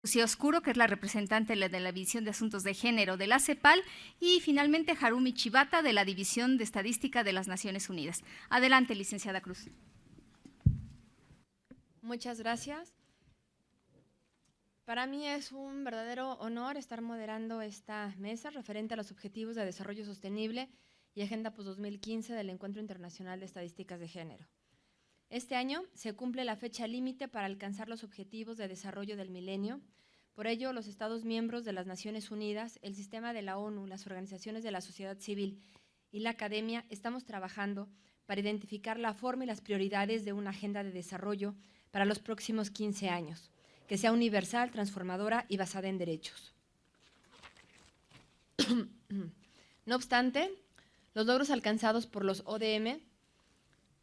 Lucía Oscuro, que es la representante de la División de Asuntos de Género de la CEPAL, y finalmente Harumi Chibata, de la División de Estadística de las Naciones Unidas. Adelante, licenciada Cruz. Muchas gracias. Para mí es un verdadero honor estar moderando esta mesa referente a los Objetivos de Desarrollo Sostenible y Agenda Post-2015 del Encuentro Internacional de Estadísticas de Género. Este año se cumple la fecha límite para alcanzar los Objetivos de Desarrollo del Milenio. Por ello, los Estados miembros de las Naciones Unidas, el sistema de la ONU, las organizaciones de la sociedad civil y la academia estamos trabajando para identificar la forma y las prioridades de una agenda de desarrollo para los próximos 15 años, que sea universal, transformadora y basada en derechos. No obstante, los logros alcanzados por los ODM,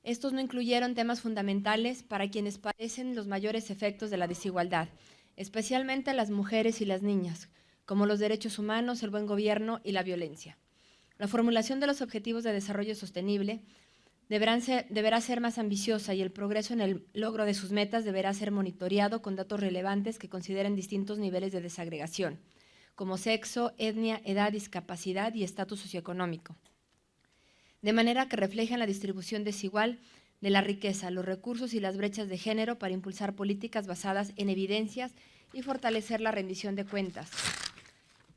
estos no incluyeron temas fundamentales para quienes padecen los mayores efectos de la desigualdad, especialmente las mujeres y las niñas, como los derechos humanos, el buen gobierno y la violencia. La formulación de los Objetivos de Desarrollo Sostenible deberá ser más ambiciosa y el progreso en el logro de sus metas deberá ser monitoreado con datos relevantes que consideren distintos niveles de desagregación, como sexo, etnia, edad, discapacidad y estatus socioeconómico, de manera que reflejen la distribución desigual de la riqueza, los recursos y las brechas de género para impulsar políticas basadas en evidencias y fortalecer la rendición de cuentas.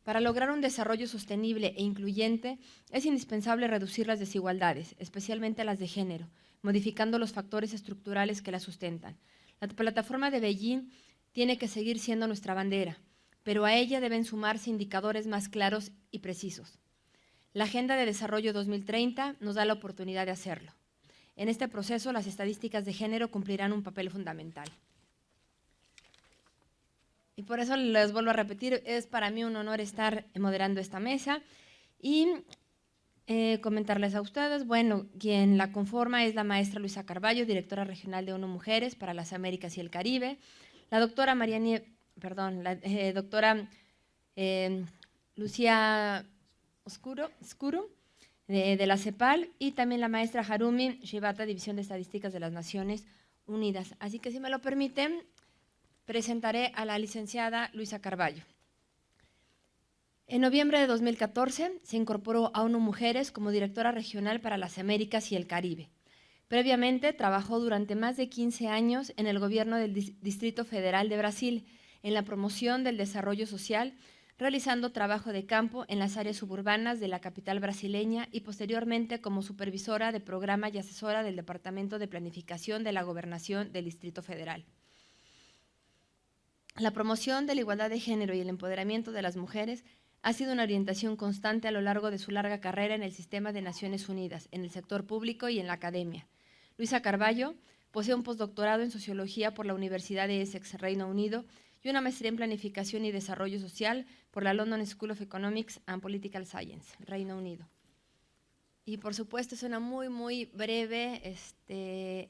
Para lograr un desarrollo sostenible e incluyente, es indispensable reducir las desigualdades, especialmente las de género, modificando los factores estructurales que las sustentan. La plataforma de Beijing tiene que seguir siendo nuestra bandera, pero a ella deben sumarse indicadores más claros y precisos. La Agenda de Desarrollo 2030 nos da la oportunidad de hacerlo. En este proceso, las estadísticas de género cumplirán un papel fundamental. Y por eso les vuelvo a repetir, es para mí un honor estar moderando esta mesa y comentarles a ustedes, bueno, quien la conforma es la maestra Luisa Carballo, directora regional de ONU Mujeres para las Américas y el Caribe, la doctora Lucía Oscuro de la CEPAL y también la maestra Harumi Chibata, División de Estadísticas de las Naciones Unidas. Así que si me lo permiten, presentaré a la licenciada Luisa Carballo. En noviembre de 2014 se incorporó a ONU Mujeres como directora regional para las Américas y el Caribe. Previamente trabajó durante más de 15 años en el gobierno del Distrito Federal de Brasil en la promoción del desarrollo social, realizando trabajo de campo en las áreas suburbanas de la capital brasileña y posteriormente como supervisora de programa y asesora del Departamento de Planificación de la Gobernación del Distrito Federal. La promoción de la igualdad de género y el empoderamiento de las mujeres ha sido una orientación constante a lo largo de su larga carrera en el sistema de Naciones Unidas, en el sector público y en la academia. Luisa Carballo posee un postdoctorado en Sociología por la Universidad de Essex, Reino Unido, y una maestría en Planificación y Desarrollo Social por la London School of Economics and Political Science, Reino Unido. Y por supuesto es una muy breve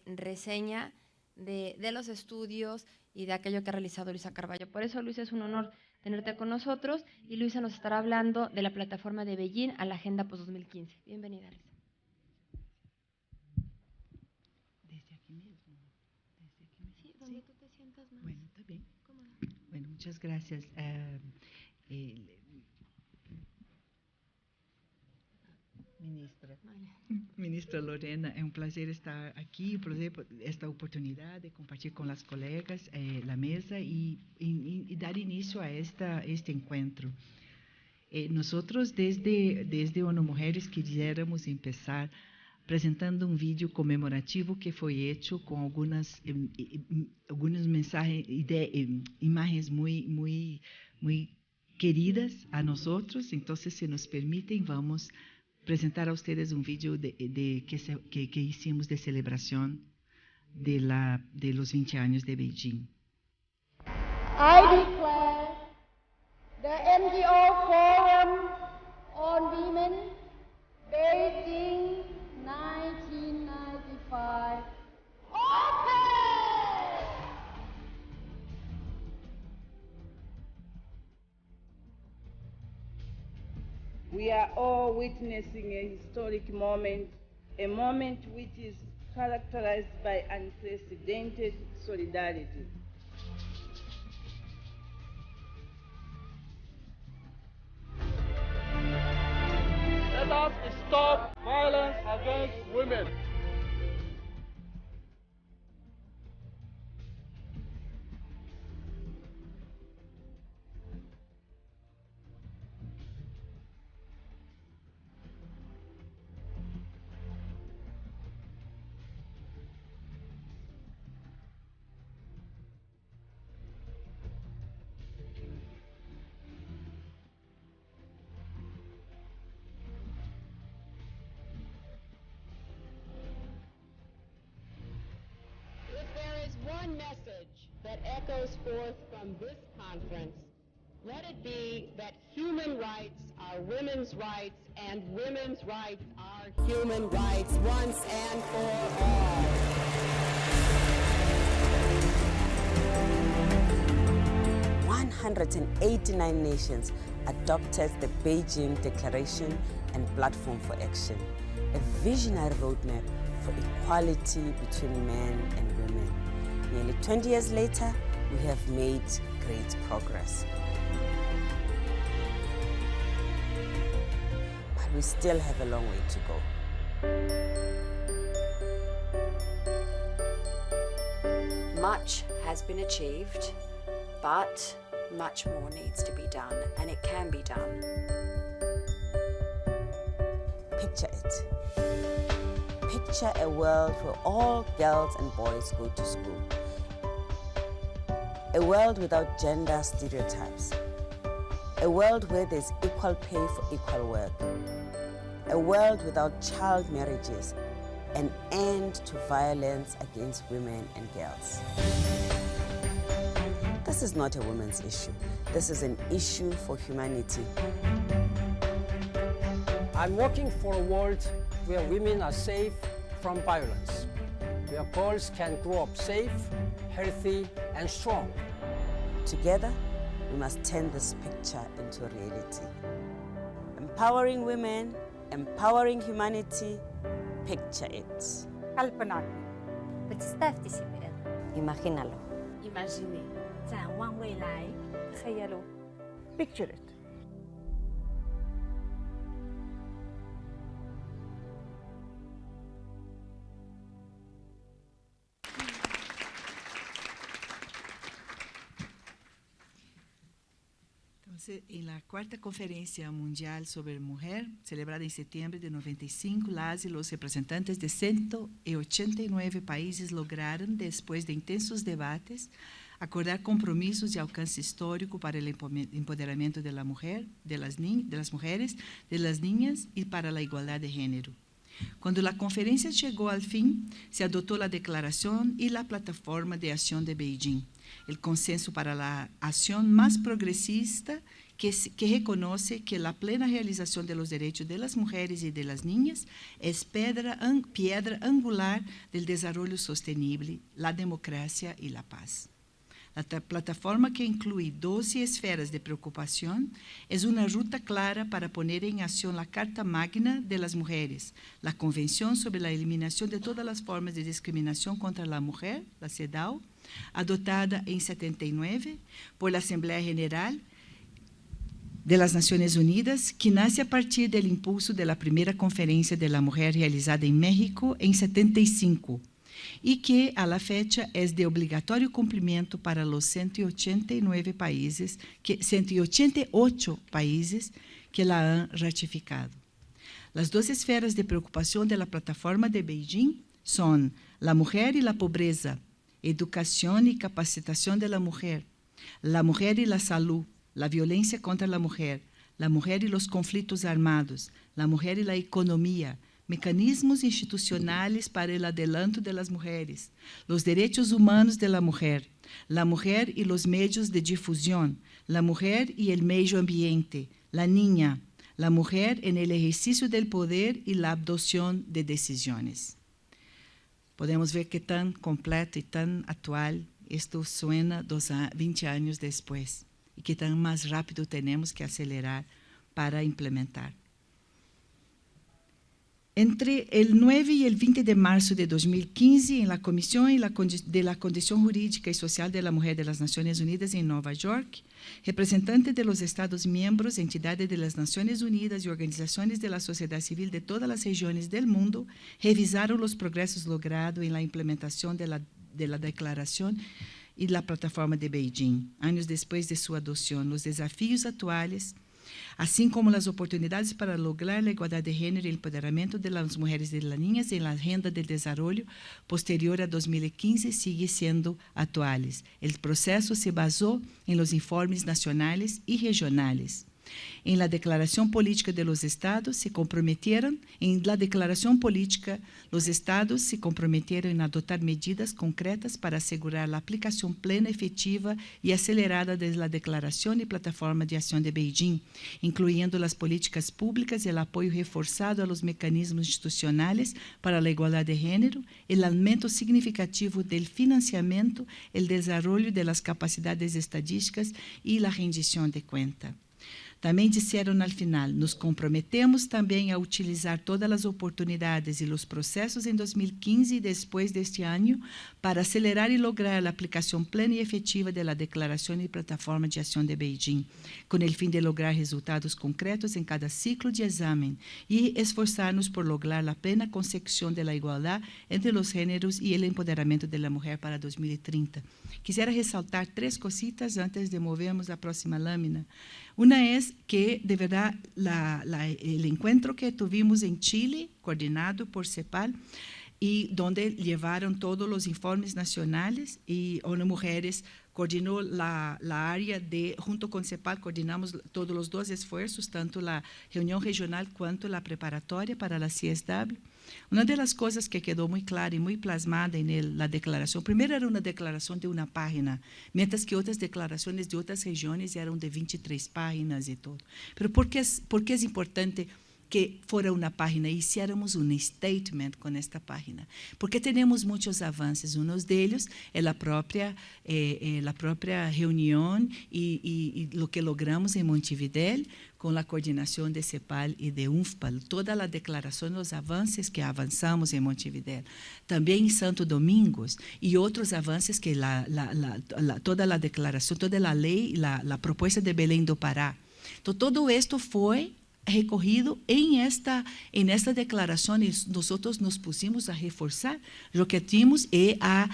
reseña de los estudios y de aquello que ha realizado Luisa Carballo. Por eso, Luisa, es un honor tenerte con nosotros y Luisa nos estará hablando de la plataforma de Beijing a la Agenda Post-2015. Bienvenida, Luisa. Desde aquí mismo. Sí, donde tú te sientas más. Bueno, está bien. Cómoda. Bueno, muchas gracias. Ministra. Vale. Ministra Lorena, é um prazer estar aqui, esta oportunidade de compartilhar com as colegas a mesa e dar início a este encontro. Nosotros desde ONU Mujeres quisiéramos empezar apresentando um vídeo comemorativo que foi feito com algumas mensagens, imagens muito queridas a nós. Então, se nos permitem, vamos apresentar a ustedes um vídeo que hicimos de celebração de los 20 años de Beijing. I declare the NGO Forum on Women, Beijing 1995 open! We are all witnessing a historic moment, a moment which is characterized by unprecedented solidarity. David. If there is one message that echoes forth from this conference, let it be that human rights are women's rights and women's rights are human rights once and for all. 189 nations adopted the Beijing Declaration and Platform for Action, a visionary roadmap for equality between men and women. Nearly 20 years later, we have made great progress. But we still have a long way to go. Much has been achieved, but much more needs to be done, and it can be done. Picture it. Picture a world where all girls and boys go to school. A world without gender stereotypes. A world where there's equal pay for equal work. A world without child marriages. An end to violence against women and girls. This is not a women's issue. This is an issue for humanity. I'm working for a world where women are safe from violence, where girls can grow up safe, healthy, and strong. Together, we must turn this picture into reality. Empowering women, empowering humanity, picture it. Kalpana. Представьте себе это. Imagínalo. Imaginez. 展望未来. Khayalo. Picture it. Entonces, en la cuarta conferencia mundial sobre mujer, celebrada en septiembre de 95, las y los representantes de 189 países lograron, después de intensos debates, acordar compromisos de alcance histórico para el empoderamiento de la mujer, de las mujeres, de las niñas y para la igualdad de género. Cuando la conferencia llegó al fin, se adoptó la Declaración y la Plataforma de Acción de Beijing, el consenso para la acción más progresista que reconoce que la plena realización de los derechos de las mujeres y de las niñas es piedra angular del desarrollo sostenible, la democracia y la paz. La plataforma, que incluye 12 esferas de preocupación, es una ruta clara para poner en acción la Carta Magna de las Mujeres, la Convención sobre la Eliminación de todas las formas de discriminación contra la mujer, la CEDAW, adoptada en 79 por la Asamblea General de las Naciones Unidas, que nace a partir del impulso de la primera Conferencia de la Mujer realizada en México en 75, y que a la fecha es de obligatorio cumplimiento para los 188 países que la han ratificado. Las dos esferas de preocupación de la plataforma de Beijing son la mujer y la pobreza, educación y capacitación de la mujer y la salud, la violencia contra la mujer y los conflictos armados, la mujer y la economía, mecanismos institucionales para el adelanto de las mujeres, los derechos humanos de la mujer y los medios de difusión, la mujer y el medio ambiente, la niña, la mujer en el ejercicio del poder y la adopción de decisiones. Podemos ver que tan completo y tan actual esto suena 20 años después y que tan más rápido tenemos que acelerar para implementar. Entre el 9 y el 20 de marzo de 2015, en la Comisión de la Condición Jurídica y Social de la Mujer de las Naciones Unidas en Nueva York, representantes de los Estados miembros, entidades de las Naciones Unidas y organizaciones de la sociedad civil de todas las regiones del mundo revisaron los progresos logrados en la implementación de la Declaración y la Plataforma de Beijing, años después de su adopción, los desafíos actuales, así como las oportunidades para lograr la igualdad de género y el empoderamiento de las mujeres y de las niñas en la agenda del desarrollo posterior a 2015 sigue siendo actuales. El proceso se basó en los informes nacionales y regionales. En la Declaración Política de los Estados se comprometieron, los Estados se comprometieron en adoptar medidas concretas para asegurar la aplicación plena, efectiva y acelerada de la Declaración y Plataforma de Acción de Beijing, incluyendo las políticas públicas y el apoyo reforzado a los mecanismos institucionales para la igualdad de género, el aumento significativo del financiamiento, el desarrollo de las capacidades estadísticas y la rendición de cuentas. Também disseram al final, nos comprometemos também a utilizar todas as oportunidades e os processos em 2015 e depois deste ano para acelerar e lograr a aplicação plena e efetiva da Declaração e Plataforma de Ação de Beijing, com o fim de lograr resultados concretos em cada ciclo de exame e esforçar-nos por lograr a plena consecução da igualdade entre os gêneros e o empoderamento da mulher para 2030. Quisiera ressaltar 3 cositas antes de movermos a próxima lâmina. Una es que, de verdad, el encuentro que tuvimos en Chile, coordinado por CEPAL, y donde llevaron todos los informes nacionales, y ONU Mujeres coordinó la área junto con CEPAL, coordinamos todos los 2 esfuerzos, tanto la reunión regional cuanto la preparatoria para la CSW. Una de las cosas que quedó muy clara y muy plasmada en la declaración, primero era una declaración de una página, mientras que otras declaraciones de otras regiones eran de 23 páginas y todo. Pero ¿por qué es importante que fuera una página y hiciéramos un statement con esta página? Porque tenemos muchos avances. Uno de ellos es la propia reunión y lo que logramos en Montevideo con la coordinación de CEPAL y de UNFPAL, toda la declaración, los avances que avanzamos en Montevideo, también en Santo Domingo y otros avances que toda la declaración, toda la ley, la propuesta de Belém do Pará. Entonces, todo esto fue recogido en esta declaración y nosotros nos pusimos a reforzar lo que tuvimos y a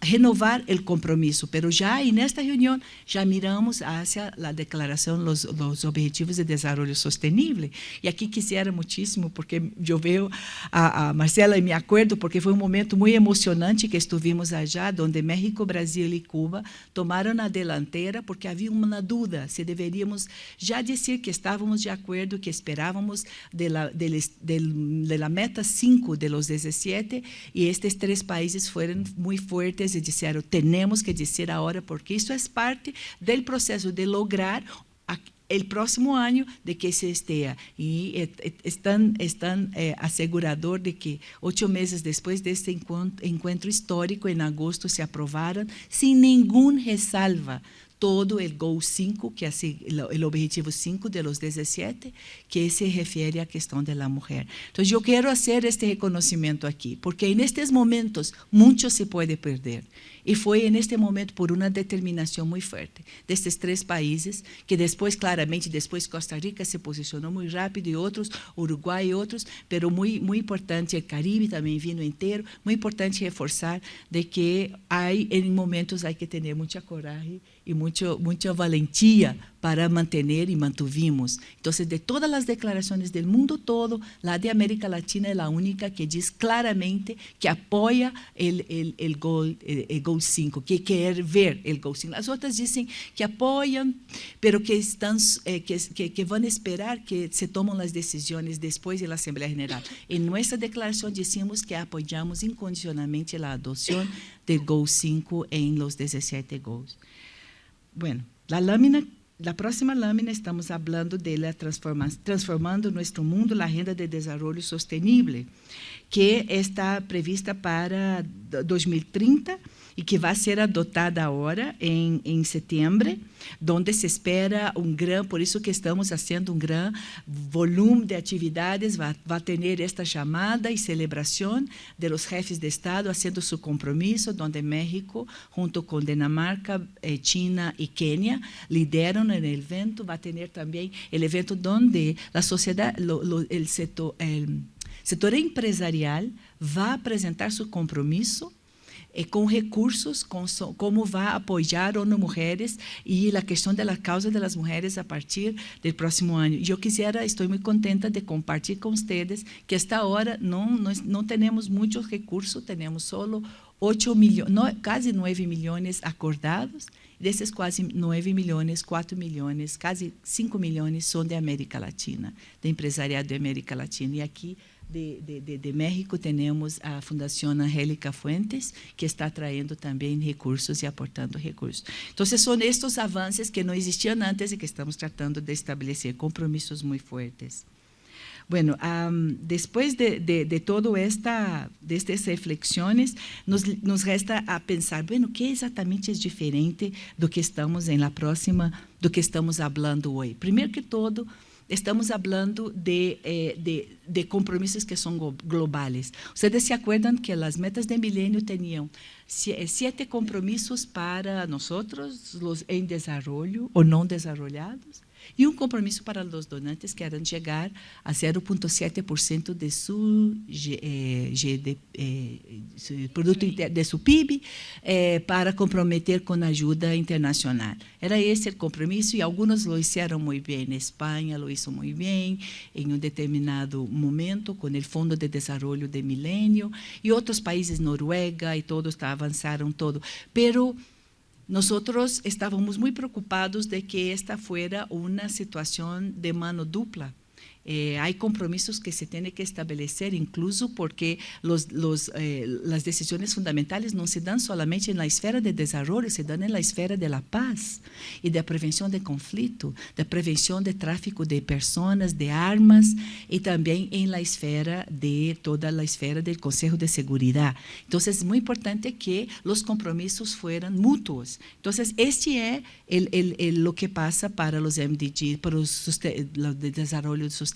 renovar el compromiso, pero ya en esta reunión ya miramos hacia la declaración, los objetivos de desarrollo sostenible. Y aquí quisiera muchísimo, porque yo veo a Marcela y me acuerdo, porque fue un momento muy emocionante que estuvimos allá, donde México, Brasil y Cuba tomaron la delantera, porque había una duda si deberíamos ya decir que estábamos de acuerdo, que esperábamos de la meta 5 de los 17, y estos 3 países fueron muy fuertes y dijeron, tenemos que decir ahora, porque eso es parte del proceso de lograr el próximo año de que se esté. Y están asegurador de que 8 meses después de este encuentro histórico, en agosto, se aprobaron sin ningún resalva todo el Goal 5, que es el objetivo 5 de los 17, que se refiere a cuestión de la mujer. Entonces, yo quiero hacer este reconocimiento aquí, porque en estos momentos mucho se puede perder. Y fue en este momento por una determinación muy fuerte de estos 3 países, que después, claramente, después Costa Rica se posicionó muy rápido y otros, Uruguay y otros, pero muy importante, el Caribe también vino entero, muy importante reforzar de que en momentos hay que tener mucha coraje y mucha valentía para mantener y mantuvimos. Entonces, de todas las declaraciones del mundo todo, la de América Latina es la única que dice claramente que apoya el Goal 5, que quiere ver el Goal 5. Las otras dicen que apoyan, pero que van a esperar que se tomen las decisiones después de la Asamblea General. En nuestra declaración decimos que apoyamos incondicionalmente la adopción del Goal 5 en los 17 Goals. Bueno, la lámina la próxima lámina estamos hablando de la transformando nuestro mundo, la Agenda de Desarrollo Sostenible, que está prevista para 2030 y que va a ser adoptada ahora en septiembre, donde se espera por eso que estamos haciendo un gran volumen de actividades, va a tener esta llamada y celebración de los jefes de Estado haciendo su compromiso, donde México, junto con Dinamarca, China y Kenia, lideran el evento. Va a tener también el evento donde la sociedad, el sector empresarial va a presentar su compromisso com recursos, como vai apoiar ONU Mulheres e a questão da causa das mulheres a partir do próximo ano. Eu estou muito contenta de compartilhar com vocês que esta hora não temos muitos recursos, temos só 8 milhões, quase 9 milhões acordados. Desses quase 9 milhões, 4 milhões, quase 5 milhões são da América Latina, do empresariado da América Latina. E aqui de México temos a Fundação Angélica Fuentes, que está trayendo também recursos e aportando recursos. Então, são estes avanços que não existiam antes e que estamos tratando de estabelecer compromissos muito fortes. Bueno, después de todo estas reflexiones, nos resta a pensar, bueno, ¿qué exactamente es diferente do que estamos do que estamos hablando hoy? Primero que todo, estamos hablando de compromisos que son globales. Ustedes se acuerdan que las metas de milenio tenían 7 compromisos para nosotros, los en desarrollo o no desarrollados, e compromisso para os donantes que eram chegar a 0,7% de su de su PIB para comprometer com a ajuda internacional. Era esse o compromisso e alguns lo hicieron muito bem. Espanha lo hizo muito bem em determinado momento com o Fundo de Desarrollo de Milenio e outros países, Noruega e todos avançaram todo. Pero nosotros estábamos muy preocupados de que esta fuera una situación de mano dupla. Hay compromisos que se tienen que establecer, incluso porque las decisiones fundamentales no se dan solamente en la esfera de desarrollo, se dan en la esfera de la paz y de prevención de conflicto, de prevención de tráfico de personas, de armas, y también en la esfera de toda la esfera del Consejo de Seguridad. Entonces, es muy importante que los compromisos fueran mutuos. Entonces, este es lo que pasa para los MDG, para los de desarrollo sostenible,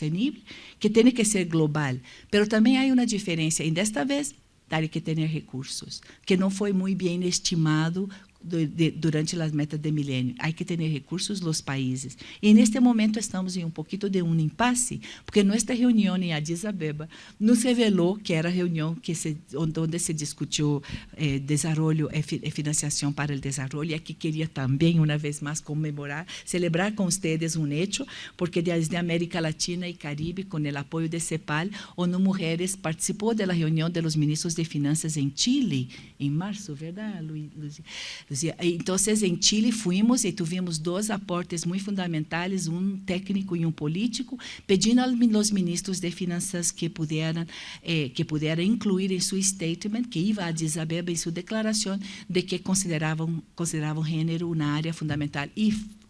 que tem que ser global. Pero também há uma diferença, e desta vez, tem que ter recursos, que não foi muito bem estimado durante as metas de milênio. Há que ter recursos nos países. E neste momento estamos em pouquinho de impasse, porque nossa reunião em Addis Abeba nos revelou que era a reunião onde se discutiu desarrollo e financiação para o desarrollo. E aqui queria também, uma vez mais, celebrar com vocês hecho, porque desde a América Latina e Caribe, com o apoio de CEPAL, ONU Mulheres participou da reunião dos ministros de Finanças em Chile, em março, verdade, Luiz? Então, em Chile fuimos e tivemos 2 aportes muito fundamentais, técnico e político, pedindo aos ministros de Finanças que pudieran incluir em seu statement, que iba a Addis Abeba, em sua declaração, de que consideravam gênero uma área fundamental.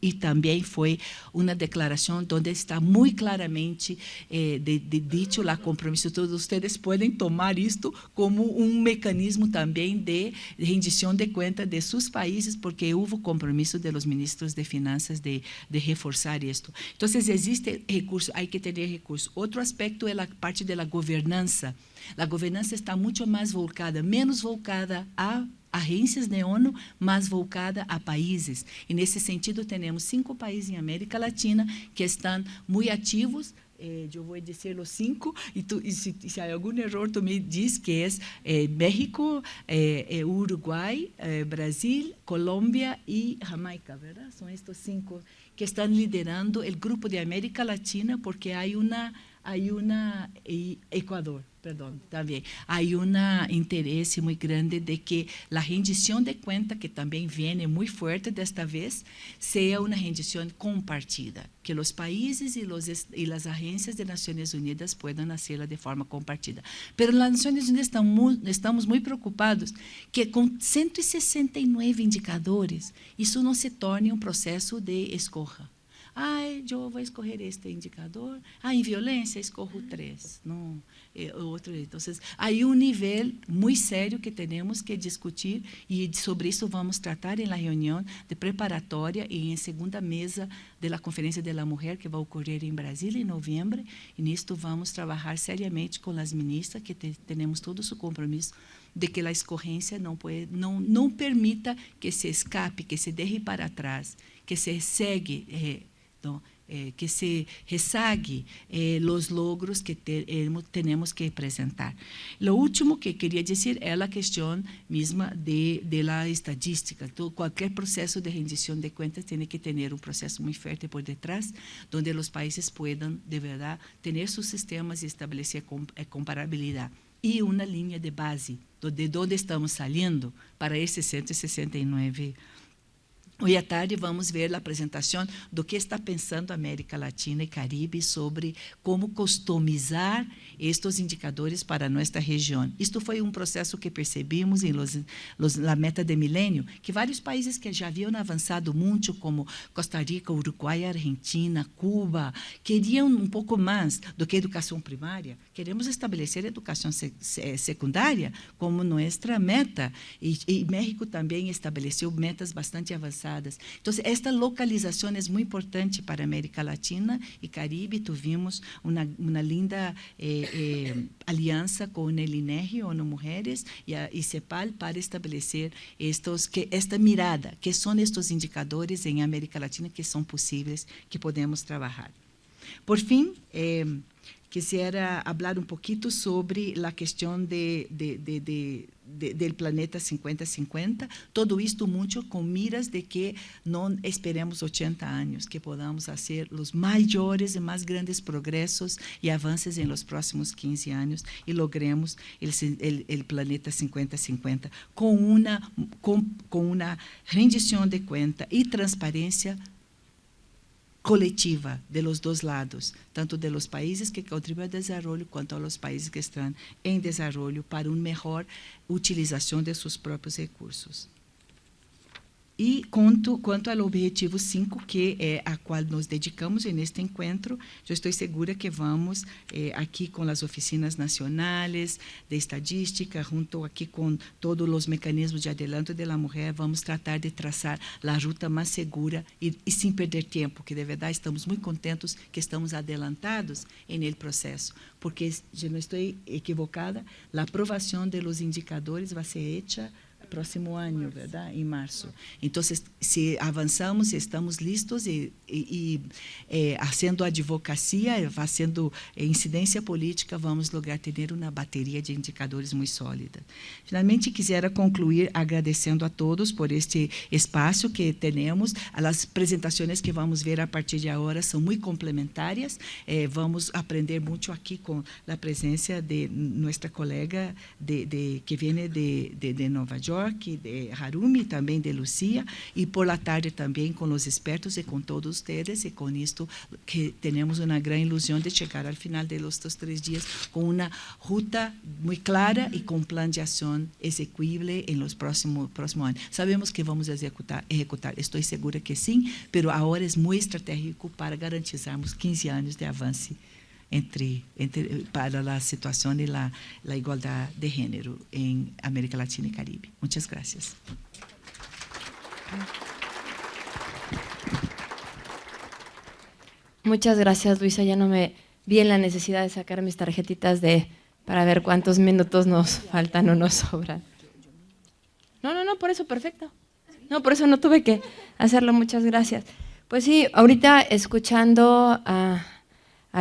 E também foi uma declaração onde está muito claramente dito o compromisso. Todos vocês podem tomar isto como mecanismo também de rendição de contas de seus países, porque houve compromisso de los ministros de Finanças de reforçar isto. Então, existe recurso, há que ter recurso. Outro aspecto é a parte da governança. A governança está muito mais menos voltada a agências de ONU, mas voltada a países. E, nesse sentido, temos 5 países em América Latina que estão muito ativos. Eu vou dizer os 5, e se há algum erro, tu me diz que é México, Uruguai, Brasil, Colômbia e Jamaica, verdade? São estes 5 que estão liderando o grupo de América Latina, porque há Equador. Perdón, también hay un interés muy grande de que la rendición de cuenta, que también viene muy fuerte de esta vez, sea una rendición compartida, que los países y las agencias de Naciones Unidas puedan hacerla de forma compartida. Pero las Naciones Unidas estamos muy preocupados que con 169 indicadores, isso não se torne um processo de escorra. Eu vou escorrer este indicador. Em violência, escorro 3. Não, outro. Então, há nível muito sério que temos que discutir e sobre isso vamos tratar na reunião de preparatória e em segunda mesa da Conferência da Mulher que vai ocorrer em Brasília em novembro. E nisto vamos trabalhar seriamente com as ministras, que temos todo o compromisso de que a escorrência não permita que se escape, que se derre para trás, que se segue. Que se rezague os logros que temos que apresentar. O último que queria dizer é a questão mesma de la estadística. Qualquer processo de rendição de contas tem que ter um processo muito forte por detrás, onde os países puedan, de verdade, ter seus sistemas e estabelecer comparabilidade. E uma linha de base de onde estamos saindo para esses 169. Hoje à tarde vamos ver a apresentação do que está pensando a América Latina e Caribe sobre como customizar estes indicadores para nossa região. Isto foi um processo que percebemos na meta de milênio, que vários países que já haviam avançado muito, como Costa Rica, Uruguai, Argentina, Cuba, queriam um pouco mais do que educação primária. Queremos estabelecer educação secundária como nossa meta. E México também estabeleceu metas bastante avançadas. Então, esta localização é muito importante para a América Latina e Caribe. Tivemos uma linda aliança com o INEGI, ONU Mulheres, e a CEPAL para estabelecer esta mirada, que são estes indicadores em América Latina que são possíveis, que podemos trabalhar. Por fim, quisiera falar um pouquinho sobre a questão del planeta 50-50, todo isto muito com miras de que não esperemos 80 anos, que podamos fazer os maiores e mais grandes progressos e avanços em los próximos 15 anos e logremos el planeta 50-50 com uma rendição de conta e transparência coletiva de los dois lados, tanto de los países que contribuem ao desenvolvimento quanto aos países que estão em desenvolvimento para uma melhor utilização de seus próprios recursos. E quanto ao objetivo 5, que é a qual nos dedicamos neste encontro, eu estou segura que vamos aqui com as oficinas nacionais de estadística, junto aqui com todos os mecanismos de adelanto da mulher, vamos tratar de traçar a ruta mais segura e sem perder tempo, que de verdade estamos muito contentos que estamos adelantados no processo, porque, se não estou equivocada, a aprovação dos indicadores vai ser feita próximo ano, verdade? Em março. Então, se avançamos, estamos listos e fazendo advocacia, fazendo incidência política, vamos lograr ter uma bateria de indicadores muito sólida. Finalmente, quisera concluir agradecendo a todos por este espaço que temos. As apresentações que vamos ver a partir de agora são muito complementares. Vamos aprender muito aqui com a presença de nossa colega que vem de Nova York, de Harumi, também de Lucia, e por la tarde também com os expertos e com todos vocês, e com isto que temos uma grande ilusão de chegar ao final de estes 3 dias com uma ruta muito clara e com um plano de ação execuível em los próximo ano. Sabemos que vamos executar, estou segura que sim, mas agora é muito estratégico para garantizarmos 15 anos de avanço para a situação e a igualdade de gênero em América Latina e Caribe. Muitas graças. Muchas gracias, Luisa. Ya no me vi en la necesidad de sacar mis tarjetitas para ver cuántos minutos nos faltan o nos sobran. No, por eso perfecto. No, por eso no tuve que hacerlo. Muchas gracias. Pues sí, ahorita escuchando a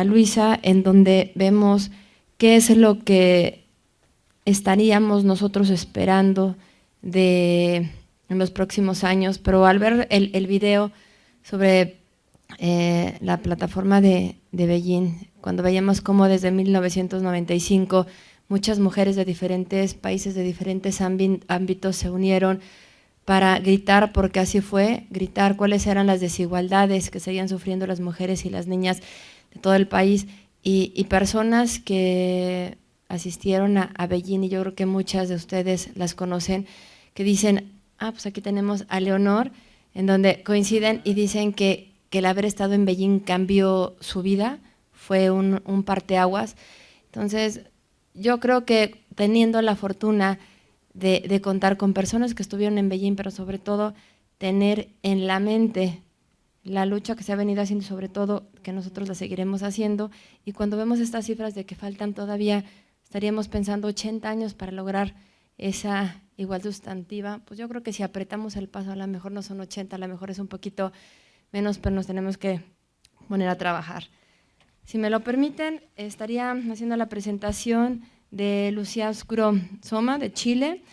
Luisa, en donde vemos qué es lo que estaríamos nosotros esperando en los próximos años, pero al ver el video sobre la plataforma de Beijing, cuando veíamos cómo desde 1995 muchas mujeres de diferentes países, de diferentes ámbitos se unieron para gritar, porque así fue, gritar cuáles eran las desigualdades que seguían sufriendo las mujeres y las niñas de todo el país, y personas que asistieron a Beijing, y yo creo que muchas de ustedes las conocen, que dicen, pues aquí tenemos a Leonor, en donde coinciden y dicen que el haber estado en Beijing cambió su vida, fue un parteaguas. Entonces, yo creo que teniendo la fortuna de contar con personas que estuvieron en Beijing, pero sobre todo tener en la mente la lucha que se ha venido haciendo y sobre todo que nosotros la seguiremos haciendo, y cuando vemos estas cifras de que faltan todavía, estaríamos pensando 80 años para lograr esa igualdad sustantiva, pues yo creo que si apretamos el paso, a lo mejor no son 80, a lo mejor es un poquito menos, pero nos tenemos que poner a trabajar. Si me lo permiten, estaría haciendo la presentación de Lucía Oscuro Soma, de Chile.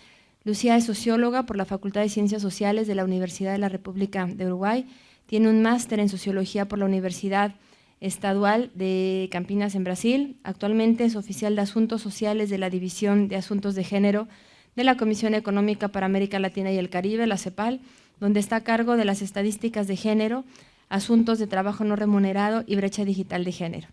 Lucía es socióloga por la Facultad de Ciencias Sociales de la Universidad de la República de Uruguay. Tiene un máster en Sociología por la Universidad Estadual de Campinas en Brasil. Actualmente es oficial de Asuntos Sociales de la División de Asuntos de Género de la Comisión Económica para América Latina y el Caribe, la CEPAL, donde está a cargo de las estadísticas de género, asuntos de trabajo no remunerado y brecha digital de género.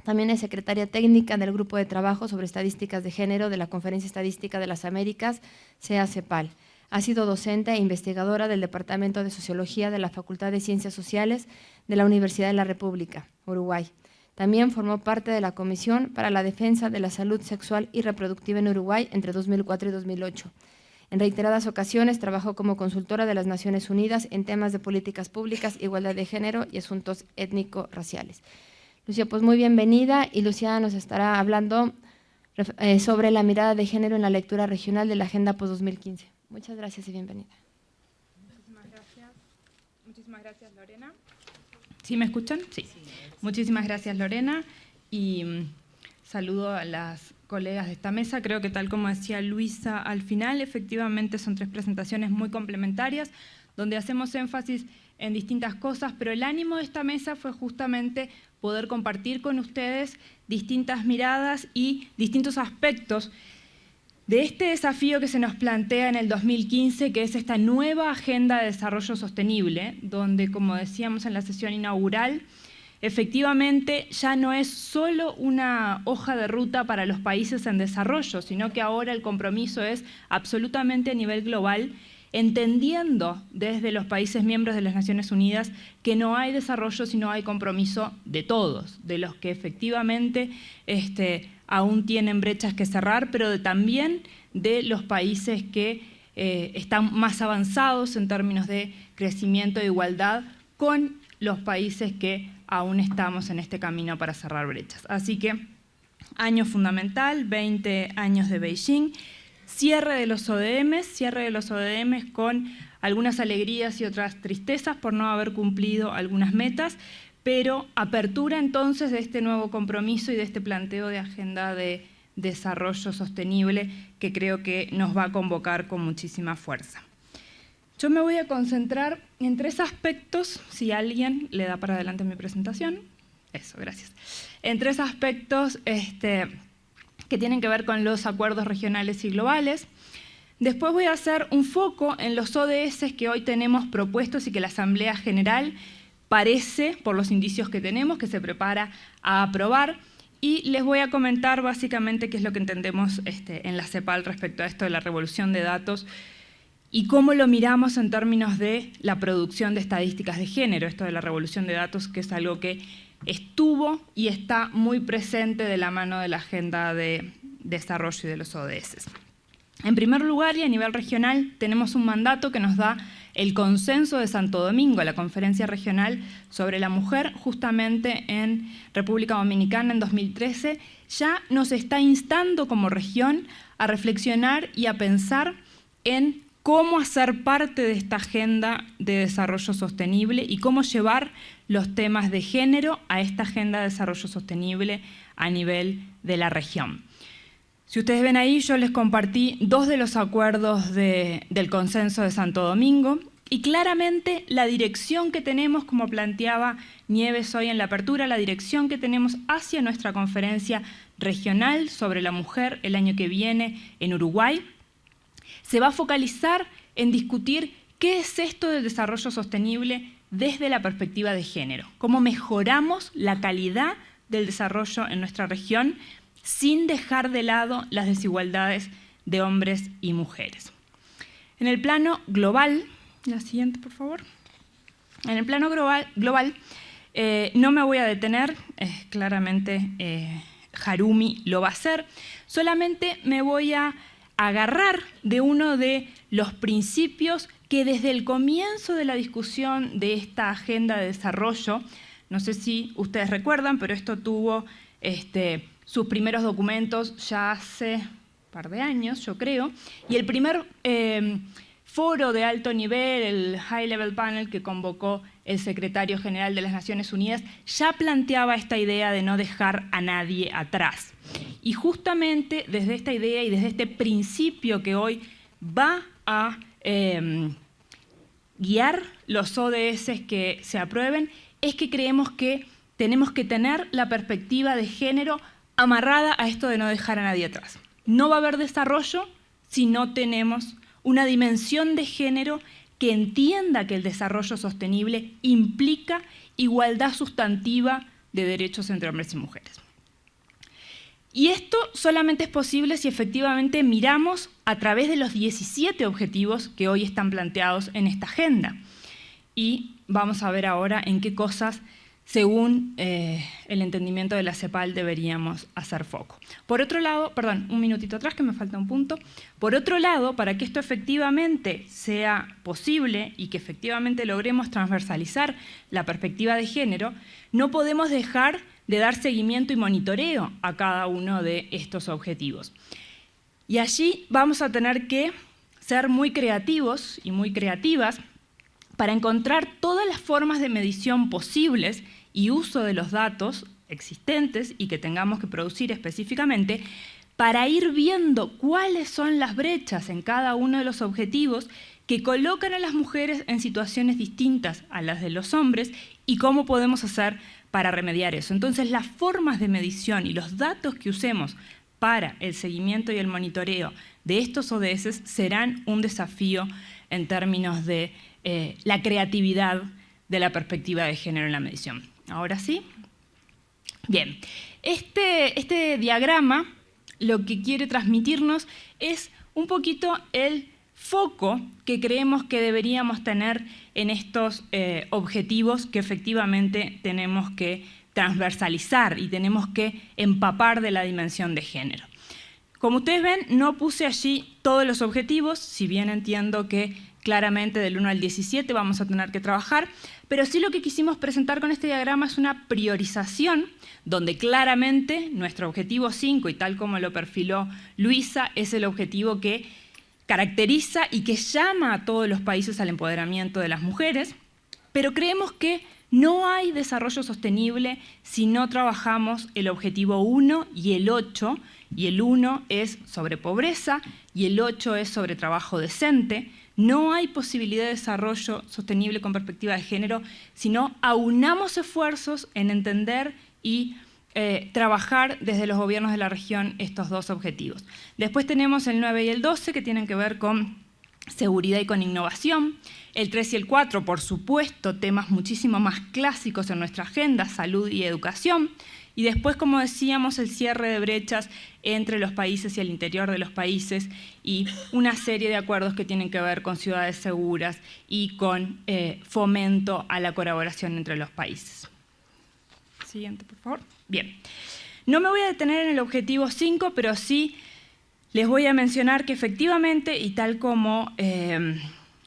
También es secretaria técnica del Grupo de Trabajo sobre Estadísticas de Género de la Conferencia Estadística de las Américas, CEPAL. Ha sido docente e investigadora del Departamento de Sociología de la Facultad de Ciencias Sociales de la Universidad de la República, Uruguay. También formó parte de la Comisión para la Defensa de la Salud Sexual y Reproductiva en Uruguay entre 2004 y 2008. En reiteradas ocasiones trabajó como consultora de las Naciones Unidas en temas de políticas públicas, igualdad de género y asuntos étnico-raciales. Lucía, pues muy bienvenida, y Lucía nos estará hablando sobre la mirada de género en la lectura regional de la Agenda Post-2015. Muchas gracias y bienvenida. Muchísimas gracias, Lorena. ¿Sí me escuchan? Sí. Muchísimas gracias, Lorena, y saludo a las colegas de esta mesa. Creo que, tal como decía Luisa al final, efectivamente son 3 presentaciones muy complementarias, donde hacemos énfasis en distintas cosas, pero el ánimo de esta mesa fue justamente poder compartir con ustedes distintas miradas y distintos aspectos de este desafío que se nos plantea en el 2015, que es esta nueva Agenda de Desarrollo Sostenible, donde, como decíamos en la sesión inaugural, efectivamente ya no es solo una hoja de ruta para los países en desarrollo, sino que ahora el compromiso es absolutamente a nivel global, entendiendo desde los países miembros de las Naciones Unidas que no hay desarrollo si no hay compromiso de todos, de los que efectivamente aún tienen brechas que cerrar, pero también de los países que están más avanzados en términos de crecimiento e igualdad con los países que aún estamos en este camino para cerrar brechas. Así que, año fundamental, 20 años de Beijing, cierre de los ODMs con algunas alegrías y otras tristezas por no haber cumplido algunas metas, pero apertura entonces de este nuevo compromiso y de este planteo de agenda de desarrollo sostenible que creo que nos va a convocar con muchísima fuerza. Yo me voy a concentrar en 3 aspectos, si alguien le da para adelante mi presentación. Eso, gracias. En 3 aspectos que tienen que ver con los acuerdos regionales y globales. Después voy a hacer un foco en los ODS que hoy tenemos propuestos y que la Asamblea General parece, por los indicios que tenemos, que se prepara a aprobar. Y les voy a comentar básicamente qué es lo que entendemos en la CEPAL respecto a esto de la revolución de datos y cómo lo miramos en términos de la producción de estadísticas de género, esto de la revolución de datos, que es algo que estuvo y está muy presente de la mano de la Agenda de Desarrollo y de los ODS. En primer lugar, y a nivel regional, tenemos un mandato que nos da el Consenso de Santo Domingo, la Conferencia Regional sobre la Mujer, justamente en República Dominicana en 2013, ya nos está instando como región a reflexionar y a pensar en cómo hacer parte de esta agenda de desarrollo sostenible y cómo llevar los temas de género a esta agenda de desarrollo sostenible a nivel de la región. Si ustedes ven ahí, yo les compartí 2 de los acuerdos del Consenso de Santo Domingo. y claramente la dirección que tenemos, como planteaba Nieves hoy en la apertura, la dirección que tenemos hacia nuestra conferencia regional sobre la mujer el año que viene en Uruguay, se va a focalizar en discutir qué es esto del desarrollo sostenible desde la perspectiva de género, cómo mejoramos la calidad del desarrollo en nuestra región sin dejar de lado las desigualdades de hombres y mujeres. En el plano global, la siguiente por favor, en el plano global no me voy a detener, claramente Harumi lo va a hacer, solamente me voy a agarrar de uno de los principios que desde el comienzo de la discusión de esta agenda de desarrollo, no sé si ustedes recuerdan, pero esto tuvo sus primeros documentos ya hace un par de años, yo creo, y el primer foro de alto nivel, el High Level Panel que convocó el secretario general de las Naciones Unidas, ya planteaba esta idea de no dejar a nadie atrás. Y justamente desde esta idea y desde este principio que hoy va a guiar los ODS que se aprueben, es que creemos que tenemos que tener la perspectiva de género amarrada a esto de no dejar a nadie atrás. No va a haber desarrollo si no tenemos una dimensión de género que entienda que el desarrollo sostenible implica igualdad sustantiva de derechos entre hombres y mujeres. Y esto solamente es posible si efectivamente miramos a través de los 17 objetivos que hoy están planteados en esta agenda. Y vamos a ver ahora en qué cosas, según el entendimiento de la CEPAL, deberíamos hacer foco. Por otro lado, perdón, un minutito atrás que me falta un punto. Por otro lado, para que esto efectivamente sea posible y que efectivamente logremos transversalizar la perspectiva de género, no podemos dejar de dar seguimiento y monitoreo a cada uno de estos objetivos. Y allí vamos a tener que ser muy creativos y muy creativas para encontrar todas las formas de medición posibles y uso de los datos existentes y que tengamos que producir específicamente para ir viendo cuáles son las brechas en cada uno de los objetivos que colocan a las mujeres en situaciones distintas a las de los hombres y cómo podemos hacer para remediar eso. Entonces, las formas de medición y los datos que usemos para el seguimiento y el monitoreo de estos ODS serán un desafío en términos de la creatividad de la perspectiva de género en la medición. Ahora sí. Bien, este diagrama lo que quiere transmitirnos es un poquito el foco que creemos que deberíamos tener en estos objetivos que efectivamente tenemos que transversalizar y tenemos que empapar de la dimensión de género. Como ustedes ven, no puse allí todos los objetivos, si bien entiendo que claramente del 1 al 17 vamos a tener que trabajar, pero sí lo que quisimos presentar con este diagrama es una priorización donde claramente nuestro objetivo 5, y tal como lo perfiló Luisa, es el objetivo que caracteriza y que llama a todos los países al empoderamiento de las mujeres, pero creemos que no hay desarrollo sostenible si no trabajamos el objetivo 1 y el 8, y el 1 es sobre pobreza y el 8 es sobre trabajo decente. No hay posibilidad de desarrollo sostenible con perspectiva de género si no aunamos esfuerzos en entender y trabajar desde los gobiernos de la región estos dos objetivos. Después tenemos el 9 y el 12 que tienen que ver con seguridad y con innovación. El 3 y el 4, por supuesto, temas muchísimo más clásicos en nuestra agenda, salud y educación. Y después, como decíamos, el cierre de brechas entre los países y el interior de los países y una serie de acuerdos que tienen que ver con ciudades seguras y con fomento a la colaboración entre los países. Siguiente, por favor. Bien. No me voy a detener en el objetivo 5, pero sí les voy a mencionar que efectivamente, y tal como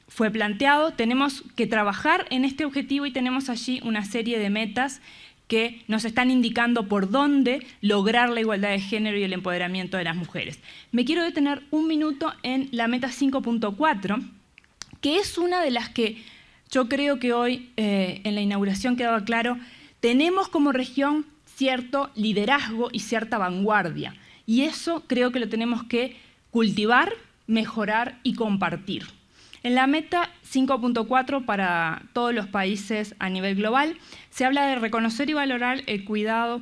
fue planteado, tenemos que trabajar en este objetivo y tenemos allí una serie de metas que nos están indicando por dónde lograr la igualdad de género y el empoderamiento de las mujeres. Me quiero detener un minuto en la meta 5.4, que es una de las que yo creo que hoy en la inauguración quedaba claro, tenemos como región cierto liderazgo y cierta vanguardia, y eso creo que lo tenemos que cultivar, mejorar y compartir. En la meta 5.4 para todos los países a nivel global se habla de reconocer y valorar el cuidado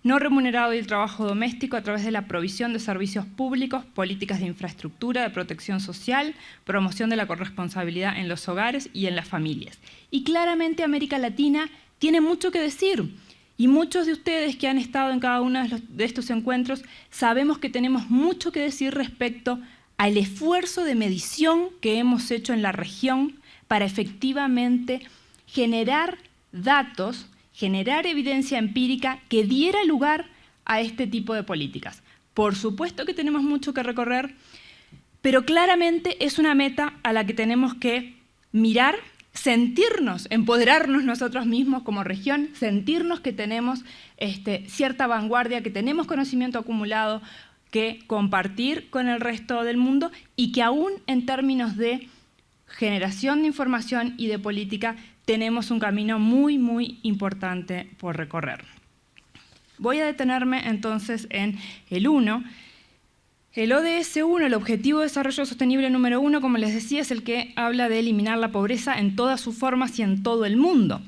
no remunerado y el trabajo doméstico a través de la provisión de servicios públicos, políticas de infraestructura, de protección social, promoción de la corresponsabilidad en los hogares y en las familias. Y claramente América Latina tiene mucho que decir. Y muchos de ustedes que han estado en cada uno de estos encuentros sabemos que tenemos mucho que decir respecto al esfuerzo de medición que hemos hecho en la región para efectivamente generar datos, generar evidencia empírica que diera lugar a este tipo de políticas. Por supuesto que tenemos mucho que recorrer, pero claramente es una meta a la que tenemos que mirar, sentirnos, empoderarnos nosotros mismos como región, sentirnos que tenemos cierta vanguardia, que tenemos conocimiento acumulado que compartir con el resto del mundo y que aún en términos de generación de información y de política tenemos un camino muy, muy importante por recorrer. Voy a detenerme entonces en el 1. El ODS 1, el Objetivo de Desarrollo Sostenible número 1, como les decía, es el que habla de eliminar la pobreza en todas sus formas y en todo el mundo.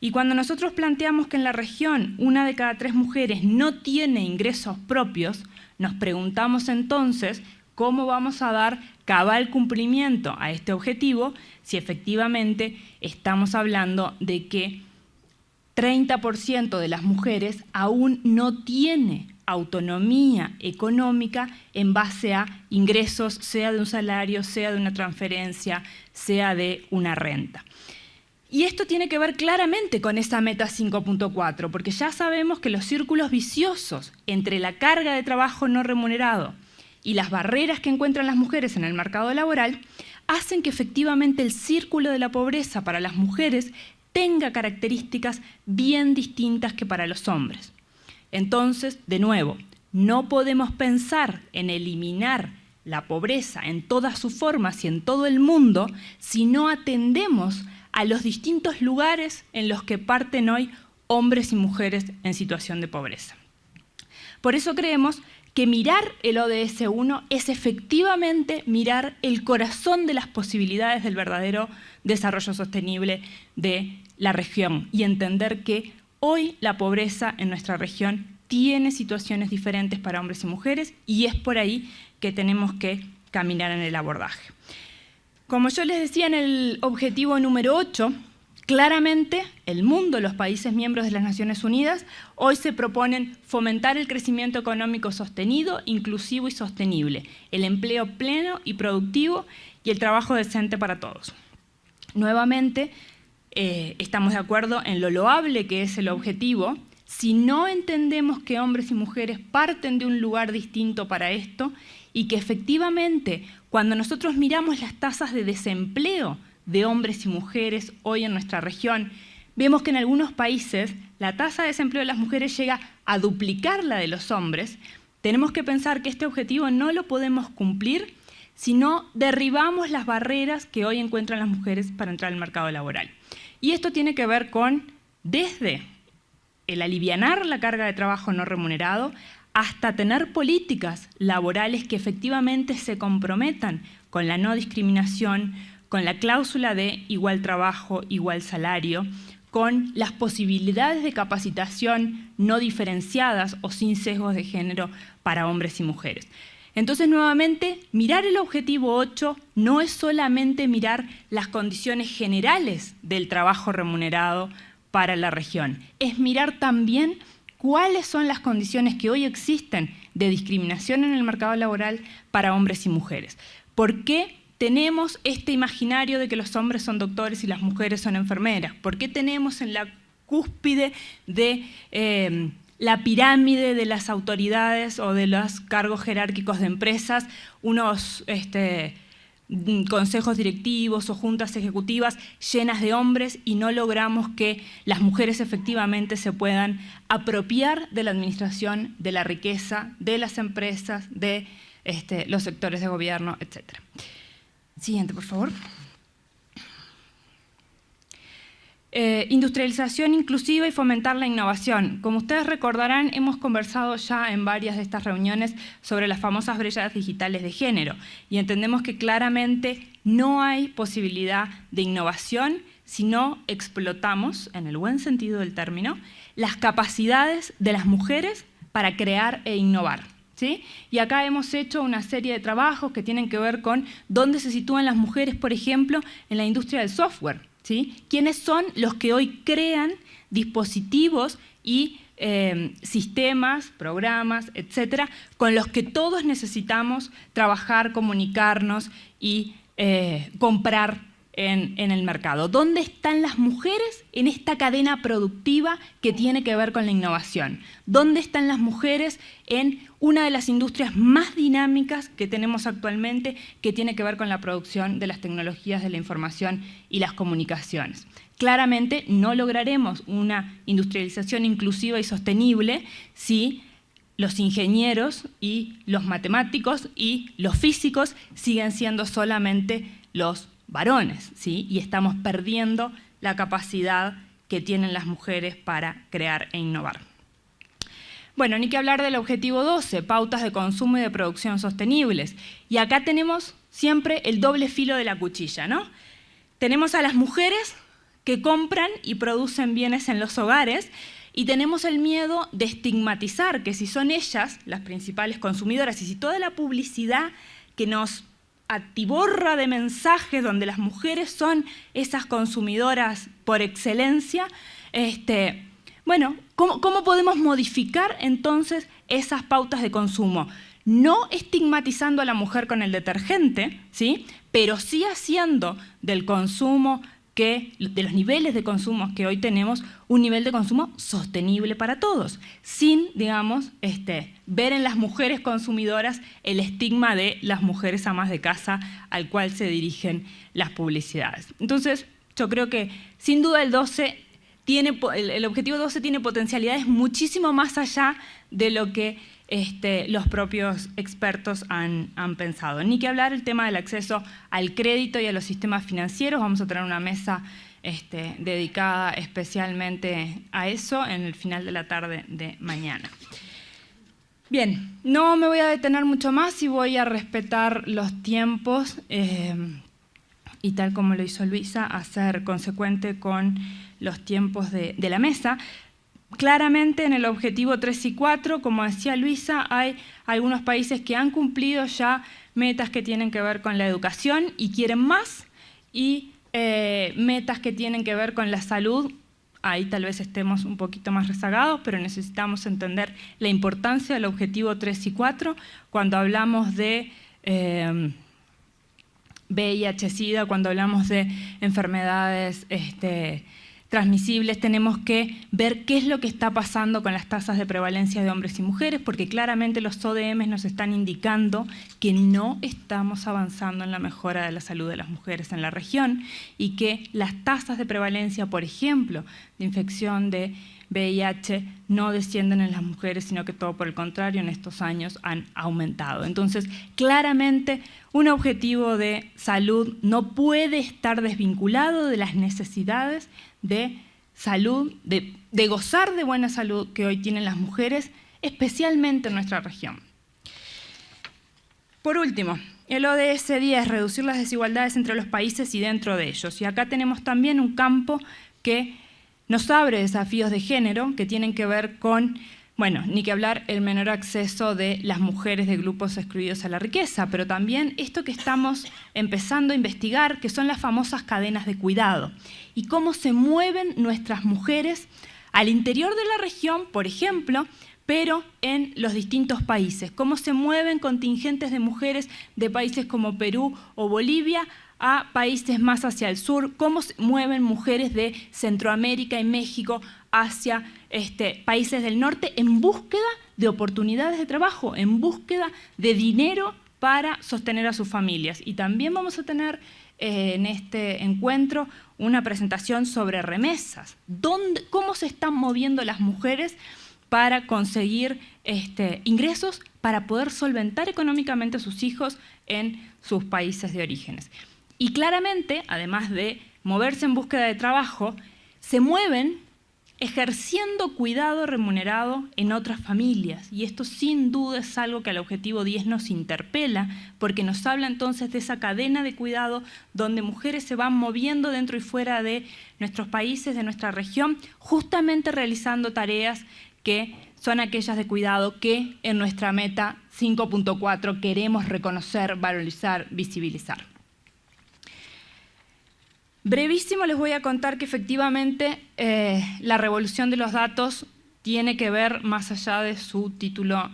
Y cuando nosotros planteamos que en la región 1 de cada 3 mujeres no tiene ingresos propios, nos preguntamos entonces cómo vamos a dar cabal cumplimiento a este objetivo si efectivamente estamos hablando de que 30% de las mujeres aún no tiene autonomía económica en base a ingresos, sea de un salario, sea de una transferencia, sea de una renta. Y esto tiene que ver claramente con esa meta 5.4, porque ya sabemos que los círculos viciosos entre la carga de trabajo no remunerado y las barreras que encuentran las mujeres en el mercado laboral hacen que efectivamente el círculo de la pobreza para las mujeres tenga características bien distintas que para los hombres. Entonces, de nuevo, no podemos pensar en eliminar la pobreza en todas sus formas y en todo el mundo si no atendemos a los distintos lugares en los que parten hoy hombres y mujeres en situación de pobreza. Por eso creemos que mirar el ODS 1 es efectivamente mirar el corazón de las posibilidades del verdadero desarrollo sostenible de la región y entender que hoy la pobreza en nuestra región tiene situaciones diferentes para hombres y mujeres y es por ahí que tenemos que caminar en el abordaje. Como yo les decía en el objetivo número 8, claramente el mundo, los países miembros de las Naciones Unidas, hoy se proponen fomentar el crecimiento económico sostenido, inclusivo y sostenible, el empleo pleno y productivo y el trabajo decente para todos. Nuevamente, estamos de acuerdo en lo loable que es el objetivo. Si no entendemos que hombres y mujeres parten de un lugar distinto para esto y que efectivamente cuando nosotros miramos las tasas de desempleo de hombres y mujeres hoy en nuestra región, vemos que en algunos países la tasa de desempleo de las mujeres llega a duplicar la de los hombres. Tenemos que pensar que este objetivo no lo podemos cumplir si no derribamos las barreras que hoy encuentran las mujeres para entrar al mercado laboral. Y esto tiene que ver con desde el alivianar la carga de trabajo no remunerado hasta tener políticas laborales que efectivamente se comprometan con la no discriminación, con la cláusula de igual trabajo, igual salario, con las posibilidades de capacitación no diferenciadas o sin sesgos de género para hombres y mujeres. Entonces, nuevamente, mirar el objetivo 8 no es solamente mirar las condiciones generales del trabajo remunerado para la región, es mirar también cuáles son las condiciones que hoy existen de discriminación en el mercado laboral para hombres y mujeres. ¿Por qué tenemos este imaginario de que los hombres son doctores y las mujeres son enfermeras? ¿Por qué tenemos en la cúspide de la pirámide de las autoridades o de los cargos jerárquicos de empresas unos consejos directivos o juntas ejecutivas llenas de hombres y no logramos que las mujeres efectivamente se puedan apropiar de la administración, de la riqueza, de las empresas, de los sectores de gobierno, etc.? Siguiente, por favor. industrialización inclusiva y fomentar la innovación. Como ustedes recordarán, hemos conversado ya en varias de estas reuniones sobre las famosas brechas digitales de género y entendemos que claramente no hay posibilidad de innovación si no explotamos, en el buen sentido del término, las capacidades de las mujeres para crear e innovar. ¿Sí? Y acá hemos hecho una serie de trabajos que tienen que ver con dónde se sitúan las mujeres, por ejemplo, en la industria del software. ¿Sí? ¿Quiénes son los que hoy crean dispositivos y sistemas, programas, etcétera, con los que todos necesitamos trabajar, comunicarnos y comprar en el mercado? ¿Dónde están las mujeres en esta cadena productiva que tiene que ver con la innovación? ¿Dónde están las mujeres en una de las industrias más dinámicas que tenemos actualmente, que tiene que ver con la producción de las tecnologías de la información y las comunicaciones? Claramente no lograremos una industrialización inclusiva y sostenible si los ingenieros y los matemáticos y los físicos siguen siendo solamente los varones, ¿sí? Y estamos perdiendo la capacidad que tienen las mujeres para crear e innovar. Bueno, ni que hablar del objetivo 12, pautas de consumo y de producción sostenibles. Y acá tenemos siempre el doble filo de la cuchilla, ¿no? Tenemos a las mujeres que compran y producen bienes en los hogares y tenemos el miedo de estigmatizar que si son ellas las principales consumidoras y si toda la publicidad que nos atiborra de mensajes donde las mujeres son esas consumidoras por excelencia, bueno, ¿cómo podemos modificar entonces esas pautas de consumo? No estigmatizando a la mujer con el detergente, ¿sí? Pero sí haciendo del consumo de los niveles de consumo que hoy tenemos, un nivel de consumo sostenible para todos, sin, digamos, ver en las mujeres consumidoras el estigma de las mujeres amas de casa al cual se dirigen las publicidades. Entonces, yo creo que sin duda el objetivo 12 tiene potencialidades muchísimo más allá de lo que los propios expertos han pensado. Ni que hablar el tema del acceso al crédito y a los sistemas financieros. Vamos a tener una mesa dedicada especialmente a eso en el final de la tarde de mañana. Bien, no me voy a detener mucho más y voy a respetar los tiempos y tal como lo hizo Luisa, a ser consecuente con los tiempos de la mesa. Claramente en el objetivo 3 y 4, como decía Luisa, hay algunos países que han cumplido ya metas que tienen que ver con la educación y quieren más, y metas que tienen que ver con la salud. Ahí tal vez estemos un poquito más rezagados, pero necesitamos entender la importancia del objetivo 3 y 4 cuando hablamos de VIH-Sida, cuando hablamos de enfermedades transmisibles. Tenemos que ver qué es lo que está pasando con las tasas de prevalencia de hombres y mujeres, porque claramente los ODM nos están indicando que no estamos avanzando en la mejora de la salud de las mujeres en la región y que las tasas de prevalencia, por ejemplo, de infección de VIH no descienden en las mujeres, sino que todo por el contrario, en estos años han aumentado. Entonces, claramente, un objetivo de salud no puede estar desvinculado de las necesidades de salud, de gozar de buena salud que hoy tienen las mujeres, especialmente en nuestra región. Por último, el ODS 10, reducir las desigualdades entre los países y dentro de ellos. Y acá tenemos también un campo que nos abre desafíos de género que tienen que ver con, bueno, ni que hablar el menor acceso de las mujeres de grupos excluidos a la riqueza, pero también esto que estamos empezando a investigar, que son las famosas cadenas de cuidado, y cómo se mueven nuestras mujeres al interior de la región, por ejemplo, pero en los distintos países, cómo se mueven contingentes de mujeres de países como Perú o Bolivia a países más hacia el sur, cómo se mueven mujeres de Centroamérica y México hacia países del norte en búsqueda de oportunidades de trabajo, en búsqueda de dinero para sostener a sus familias. Y también vamos a tener en este encuentro una presentación sobre remesas, cómo se están moviendo las mujeres para conseguir ingresos para poder solventar económicamente a sus hijos en sus países de orígenes. Y claramente, además de moverse en búsqueda de trabajo, se mueven ejerciendo cuidado remunerado en otras familias. Y esto sin duda es algo que al objetivo 10 nos interpela, porque nos habla entonces de esa cadena de cuidado donde mujeres se van moviendo dentro y fuera de nuestros países, de nuestra región, justamente realizando tareas que son aquellas de cuidado que en nuestra meta 5.4 queremos reconocer, valorizar, visibilizar. Brevísimo les voy a contar que efectivamente la revolución de los datos tiene que ver, más allá de su título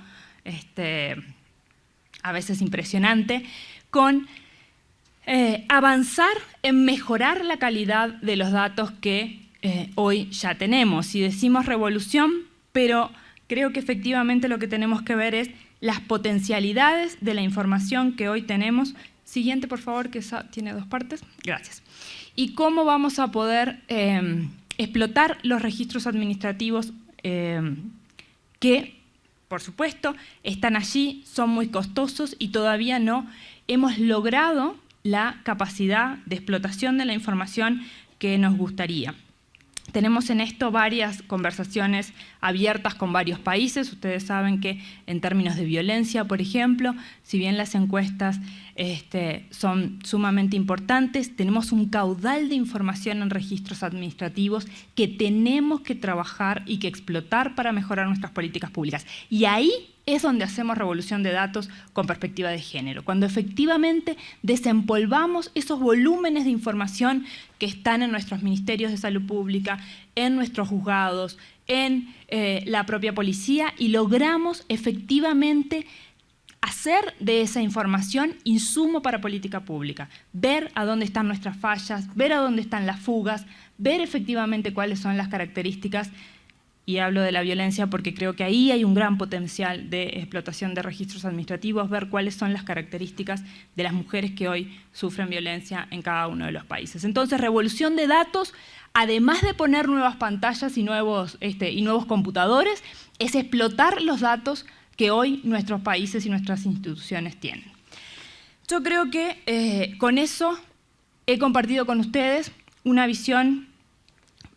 a veces impresionante, con avanzar en mejorar la calidad de los datos que hoy ya tenemos. Y decimos revolución, pero creo que efectivamente lo que tenemos que ver es las potencialidades de la información que hoy tenemos. Siguiente, por favor, que esa tiene 2 partes. Gracias. Y cómo vamos a poder explotar los registros administrativos que, por supuesto, están allí, son muy costosos y todavía no hemos logrado la capacidad de explotación de la información que nos gustaría. Tenemos en esto varias conversaciones abiertas con varios países. Ustedes saben que en términos de violencia, por ejemplo, si bien las encuestas son sumamente importantes, tenemos un caudal de información en registros administrativos que tenemos que trabajar y que explotar para mejorar nuestras políticas públicas. Y ahí es donde hacemos revolución de datos con perspectiva de género, cuando efectivamente desempolvamos esos volúmenes de información que están en nuestros ministerios de salud pública, en nuestros juzgados, en la propia policía, y logramos efectivamente hacer de esa información insumo para política pública, ver a dónde están nuestras fallas, ver a dónde están las fugas, ver efectivamente cuáles son las características. Y hablo de la violencia porque creo que ahí hay un gran potencial de explotación de registros administrativos, ver cuáles son las características de las mujeres que hoy sufren violencia en cada uno de los países. Entonces, revolución de datos, además de poner nuevas pantallas y nuevos computadores, es explotar los datos que hoy nuestros países y nuestras instituciones tienen. Yo creo que con eso he compartido con ustedes una visión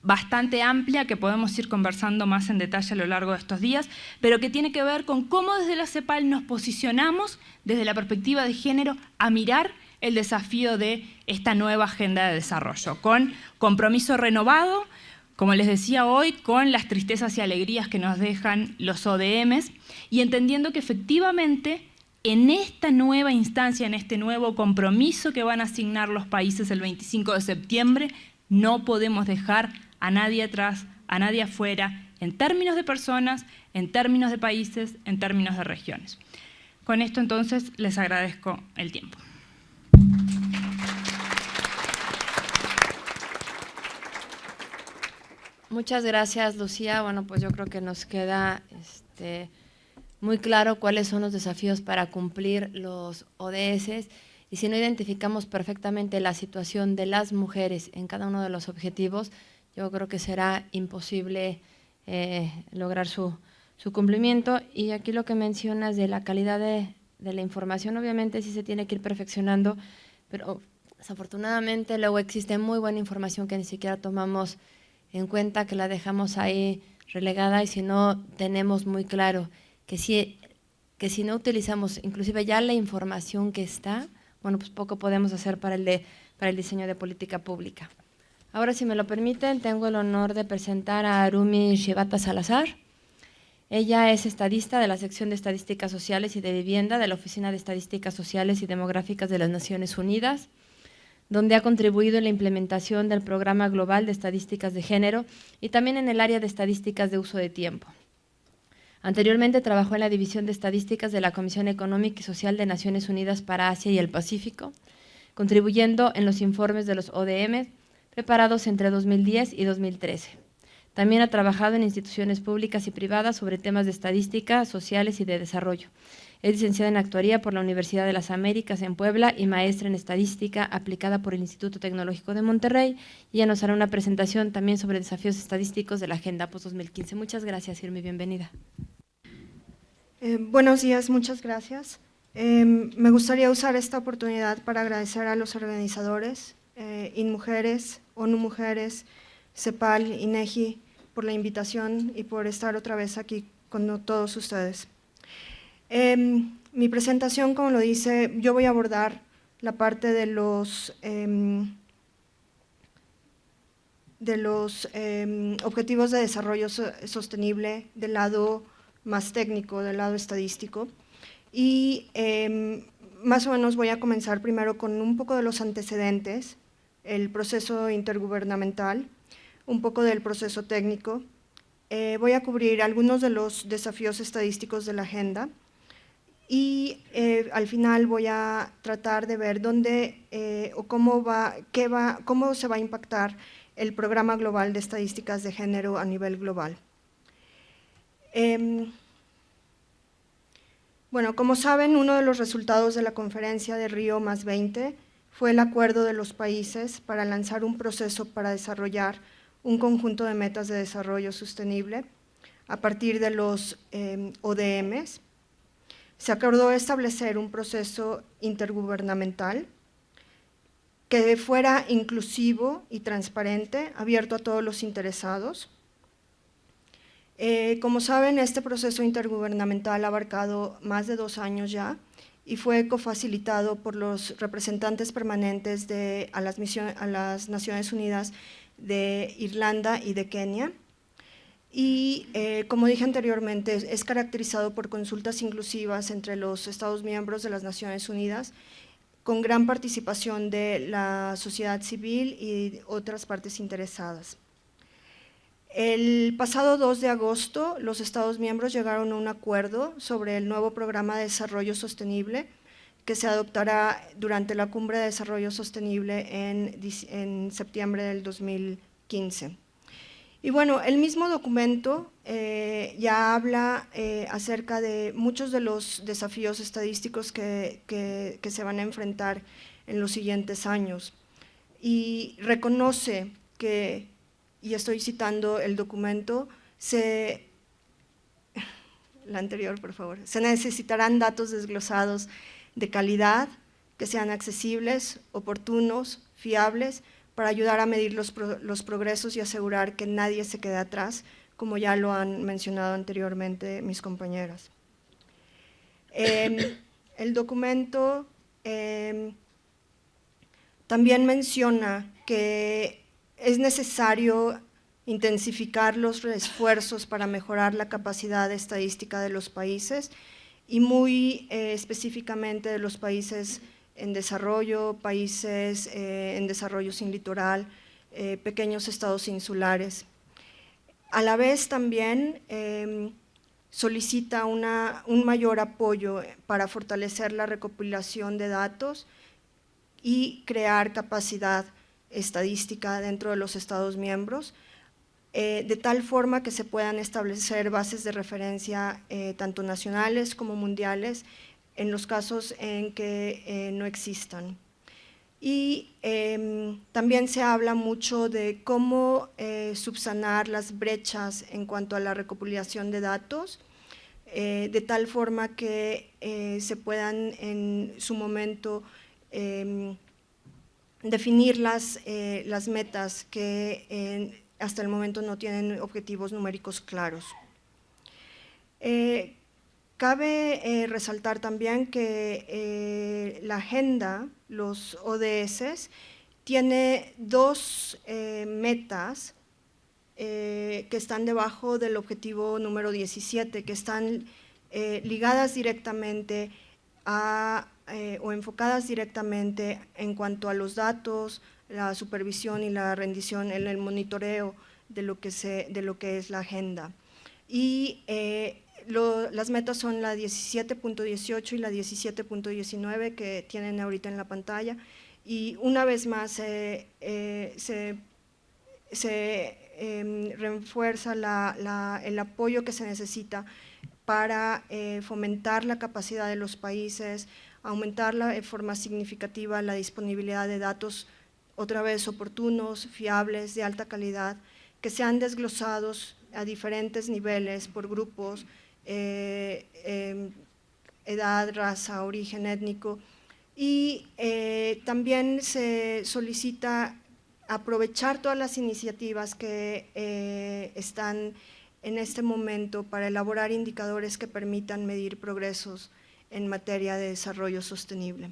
bastante amplia que podemos ir conversando más en detalle a lo largo de estos días, pero que tiene que ver con cómo desde la CEPAL nos posicionamos desde la perspectiva de género a mirar el desafío de esta nueva agenda de desarrollo, con compromiso renovado, como les decía hoy, con las tristezas y alegrías que nos dejan los ODMs, y entendiendo que efectivamente en esta nueva instancia, en este nuevo compromiso que van a asignar los países el 25 de septiembre, no podemos dejar a nadie atrás, a nadie afuera, en términos de personas, en términos de países, en términos de regiones. Con esto entonces les agradezco el tiempo. Muchas gracias, Lucía. Bueno, pues yo creo que nos queda muy claro cuáles son los desafíos para cumplir los ODS, y si no identificamos perfectamente la situación de las mujeres en cada uno de los objetivos, yo creo que será imposible lograr su cumplimiento. Y aquí lo que mencionas de la calidad de la información, obviamente sí se tiene que ir perfeccionando, pero desafortunadamente luego existe muy buena información que ni siquiera tomamos en cuenta, que la dejamos ahí relegada, y si no tenemos muy claro que si no utilizamos inclusive ya la información que está, bueno, pues poco podemos hacer para el diseño de política pública. Ahora, si me lo permiten, tengo el honor de presentar a Harumi Shibata Salazar. Ella es estadista de la sección de Estadísticas Sociales y de Vivienda de la Oficina de Estadísticas Sociales y Demográficas de las Naciones Unidas, donde ha contribuido en la implementación del Programa Global de Estadísticas de Género y también en el área de estadísticas de uso de tiempo. Anteriormente trabajó en la División de Estadísticas de la Comisión Económica y Social de Naciones Unidas para Asia y el Pacífico, contribuyendo en los informes de los ODM preparados entre 2010 y 2013. También ha trabajado en instituciones públicas y privadas sobre temas de estadística, sociales y de desarrollo. Es licenciada en Actuaría por la Universidad de las Américas en Puebla y maestra en Estadística aplicada por el Instituto Tecnológico de Monterrey. Y ella nos hará una presentación también sobre desafíos estadísticos de la Agenda Post-2015. Muchas gracias, Irmi, bienvenida. Buenos días, muchas gracias. Me gustaría usar esta oportunidad para agradecer a los organizadores, InMujeres, ONU Mujeres, CEPAL, INEGI, por la invitación y por estar otra vez aquí con todos ustedes. Mi presentación, como lo dice, yo voy a abordar la parte de los objetivos de desarrollo sostenible del lado más técnico, del lado estadístico, y más o menos voy a comenzar primero con un poco de los antecedentes, el proceso intergubernamental, un poco del proceso técnico. Voy a cubrir algunos de los desafíos estadísticos de la agenda y al final voy a tratar de ver dónde o cómo se va a impactar el Programa Global de Estadísticas de Género a nivel global. Bueno, como saben, uno de los resultados de la conferencia de Río +20 fue el acuerdo de los países para lanzar un proceso para desarrollar un conjunto de metas de desarrollo sostenible a partir de los ODMs. Se acordó establecer un proceso intergubernamental que fuera inclusivo y transparente, abierto a todos los interesados. Como saben, este proceso intergubernamental ha abarcado más de 2 años ya y fue cofacilitado por los representantes permanentes a las Naciones Unidas de Irlanda y de Kenia. Y como dije anteriormente, es caracterizado por consultas inclusivas entre los Estados miembros de las Naciones Unidas, con gran participación de la sociedad civil y otras partes interesadas. El pasado 2 de agosto, los Estados miembros llegaron a un acuerdo sobre el nuevo Programa de Desarrollo Sostenible que se adoptará durante la Cumbre de Desarrollo Sostenible en septiembre del 2015. Y bueno, el mismo documento ya habla acerca de muchos de los desafíos estadísticos que se van a enfrentar en los siguientes años y reconoce que, y estoy citando el documento, la anterior, por favor, se necesitarán datos desglosados de calidad, que sean accesibles, oportunos, fiables, para ayudar a medir los progresos y asegurar que nadie se quede atrás, como ya lo han mencionado anteriormente mis compañeras. El documento también menciona que es necesario intensificar los esfuerzos para mejorar la capacidad estadística de los países y muy específicamente de los países en desarrollo, países en desarrollo sin litoral, pequeños estados insulares. A la vez también solicita un mayor apoyo para fortalecer la recopilación de datos y crear capacidad estadística dentro de los Estados miembros, de tal forma que se puedan establecer bases de referencia tanto nacionales como mundiales en los casos en que no existan. Y también se habla mucho de cómo subsanar las brechas en cuanto a la recopilación de datos, de tal forma que se puedan en su momento definir las metas que hasta el momento no tienen objetivos numéricos claros. Cabe resaltar también que la agenda, los ODS, tiene 2 metas que están debajo del objetivo número 17, que están ligadas directamente o enfocadas directamente en cuanto a los datos, la supervisión y la rendición, el monitoreo de lo que es la agenda. Y las metas son la 17.18 y la 17.19 que tienen ahorita en la pantalla, y una vez más se refuerza el apoyo que se necesita para fomentar la capacidad de los países, aumentar de forma significativa la disponibilidad de datos, otra vez oportunos, fiables, de alta calidad, que sean desglosados a diferentes niveles por grupos, edad, raza, origen étnico, y también se solicita aprovechar todas las iniciativas que están en este momento para elaborar indicadores que permitan medir progresos en materia de desarrollo sostenible.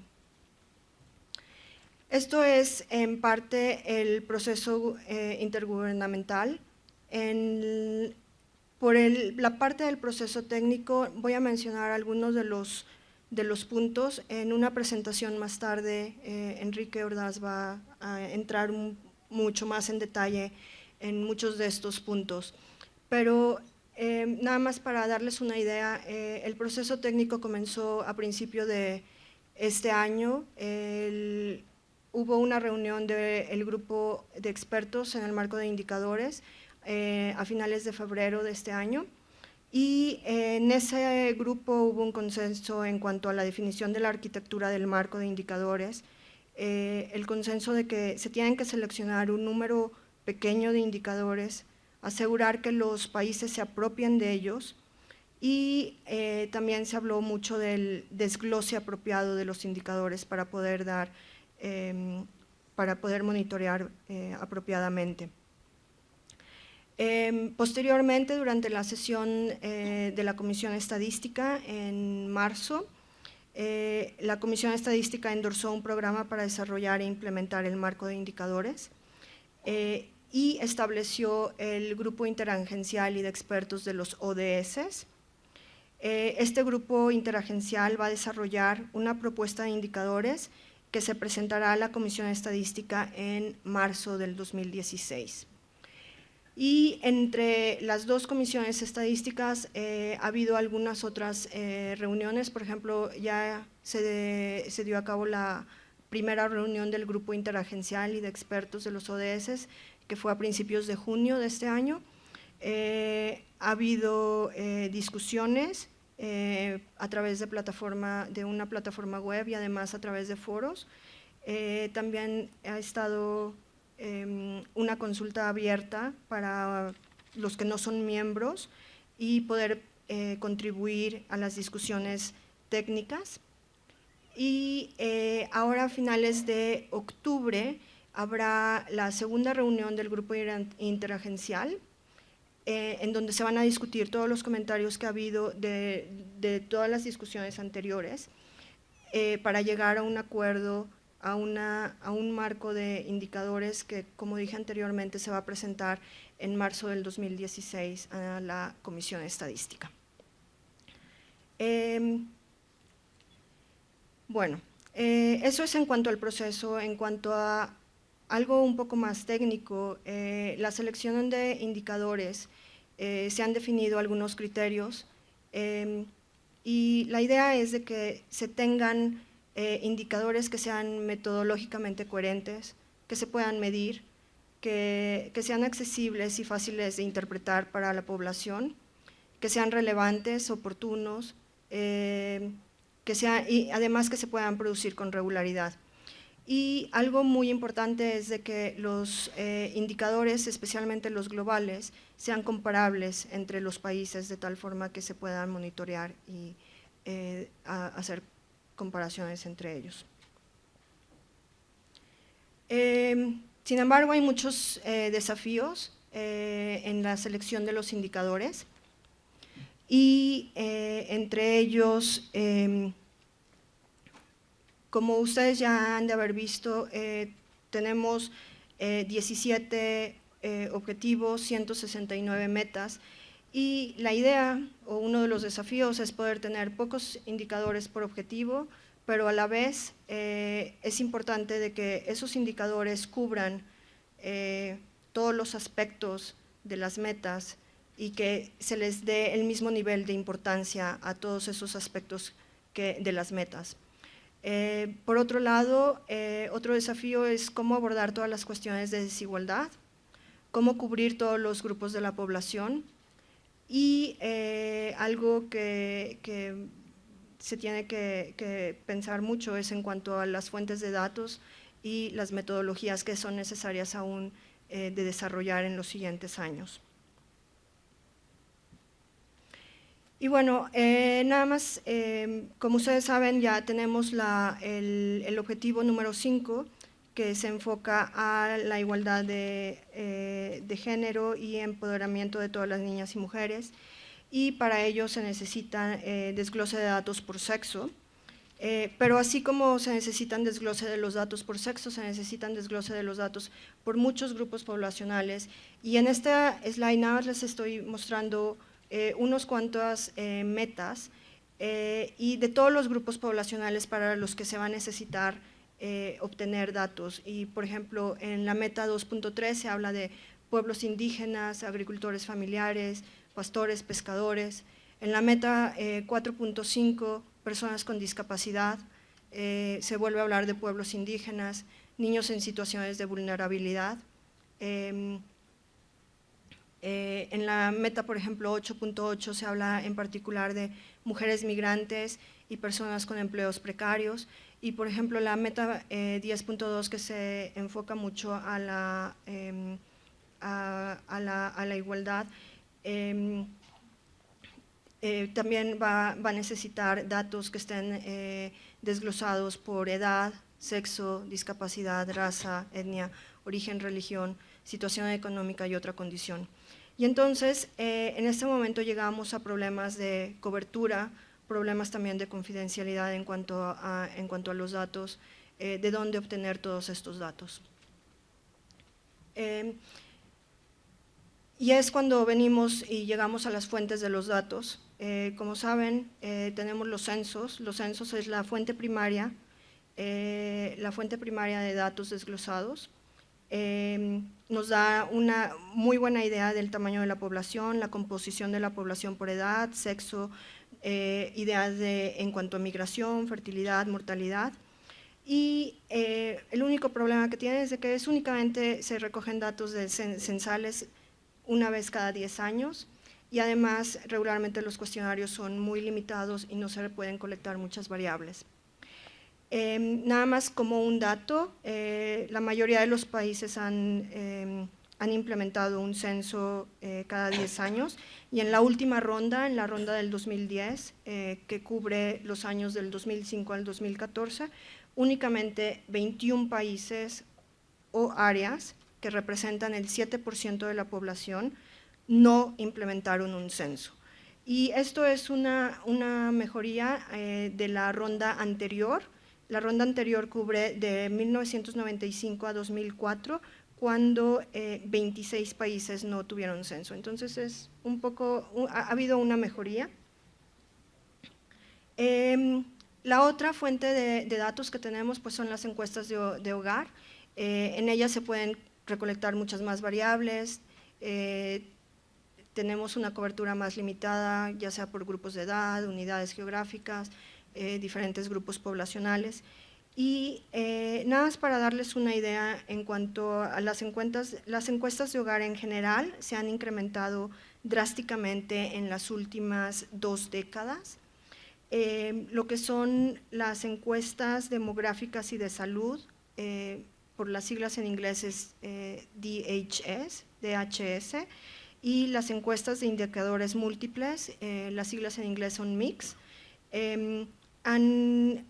Esto es en parte el proceso intergubernamental. Por la parte del proceso técnico voy a mencionar algunos de los puntos. En una presentación más tarde, Enrique Ordaz va a entrar mucho más en detalle en muchos de estos puntos. Pero nada más para darles una idea, el proceso técnico comenzó a principio de este año. Hubo una reunión del grupo de expertos en el marco de indicadores a finales de febrero de este año. Y en ese grupo hubo un consenso en cuanto a la definición de la arquitectura del marco de indicadores, el consenso de que se tienen que seleccionar un número pequeño de indicadores, asegurar que los países se apropien de ellos y también se habló mucho del desglose apropiado de los indicadores para poder monitorear apropiadamente. Posteriormente, durante la sesión de la Comisión Estadística en marzo, la Comisión Estadística endorsó un programa para desarrollar e implementar el marco de indicadores y estableció el grupo interagencial y de expertos de los ODS. Este grupo interagencial va a desarrollar una propuesta de indicadores que se presentará a la Comisión Estadística en marzo del 2016. Y entre las dos comisiones estadísticas ha habido algunas otras reuniones. Por ejemplo, ya se dio a cabo la primera reunión del grupo interagencial y de expertos de los ODS, que fue a principios de junio de este año. Ha habido discusiones a través de una plataforma web y además a través de foros. También ha estado una consulta abierta para los que no son miembros y poder contribuir a las discusiones técnicas. Y ahora a finales de octubre habrá la segunda reunión del grupo interagencial, en donde se van a discutir todos los comentarios que ha habido de todas las discusiones anteriores para llegar a un acuerdo, a un marco de indicadores que, como dije anteriormente, se va a presentar en marzo del 2016 a la Comisión Estadística. Bueno, eso es en cuanto al proceso. En cuanto a algo un poco más técnico, la selección de indicadores, se han definido algunos criterios y la idea es de que se tengan indicadores que sean metodológicamente coherentes, que se puedan medir, que sean accesibles y fáciles de interpretar para la población, que sean relevantes, oportunos, y además que se puedan producir con regularidad. Y algo muy importante es de que los indicadores, especialmente los globales, sean comparables entre los países de tal forma que se puedan monitorear y hacer comparaciones entre ellos. Sin embargo, hay muchos desafíos en la selección de los indicadores y entre ellos, como ustedes ya han de haber visto, tenemos 17 objetivos, 169 metas, y la idea o uno de los desafíos es poder tener pocos indicadores por objetivo, pero a la vez es importante de que esos indicadores cubran todos los aspectos de las metas y que se les dé el mismo nivel de importancia a todos esos aspectos de las metas. Por otro lado, otro desafío es cómo abordar todas las cuestiones de desigualdad, cómo cubrir todos los grupos de la población y algo que se tiene que pensar mucho es en cuanto a las fuentes de datos y las metodologías que son necesarias aún de desarrollar en los siguientes años. Y bueno, nada más, como ustedes saben, ya tenemos el objetivo número 5, que se enfoca a la igualdad de género y empoderamiento de todas las niñas y mujeres, y para ello se necesita desglose de datos por sexo, pero así como se necesitan desglose de los datos por sexo, se necesitan desglose de los datos por muchos grupos poblacionales, y en esta slide nada más les estoy mostrando unos cuantas metas y de todos los grupos poblacionales para los que se va a necesitar obtener datos. Y por ejemplo, en la meta 2.3 se habla de pueblos indígenas, agricultores familiares, pastores, pescadores. En la meta 4.5, personas con discapacidad, se vuelve a hablar de pueblos indígenas, niños en situaciones de vulnerabilidad. En la meta, por ejemplo, 8.8 se habla en particular de mujeres migrantes y personas con empleos precarios. Y por ejemplo, la meta 10.2, que se enfoca mucho a la igualdad, también va a necesitar datos que estén desglosados por edad, sexo, discapacidad, raza, etnia, origen, religión, situación económica y otra condición. Y entonces, en este momento llegamos a problemas de cobertura, problemas también de confidencialidad en cuanto a los datos, de dónde obtener todos estos datos. Y es cuando venimos y llegamos a las fuentes de los datos. Como saben, tenemos los censos. Los censos es la fuente primaria de datos desglosados. Nos da una muy buena idea del tamaño de la población, la composición de la población por edad, sexo, ideas en cuanto a migración, fertilidad, mortalidad. Y el único problema que tiene es de que únicamente se recogen datos censales una vez cada 10 años, y además regularmente los cuestionarios son muy limitados y no se pueden colectar muchas variables. Nada más como un dato, la mayoría de los países han implementado un censo cada 10 años, y en la última ronda, en la ronda del 2010, que cubre los años del 2005 al 2014, únicamente 21 países o áreas que representan el 7% de la población no implementaron un censo. Y esto es una mejoría de la ronda anterior. La ronda anterior cubre de 1995 a 2004, cuando 26 países no tuvieron censo. Entonces es ha habido una mejoría. La otra fuente de datos que tenemos pues son las encuestas de hogar. En ellas se pueden recolectar muchas más variables. Tenemos una cobertura más limitada, ya sea por grupos de edad, unidades geográficas, diferentes grupos poblacionales. Y nada más para darles una idea en cuanto a las encuestas de hogar en general se han incrementado drásticamente en las últimas 2 décadas. Lo que son las encuestas demográficas y de salud, por las siglas en inglés es DHS, y las encuestas de indicadores múltiples, las siglas en inglés son MIX, han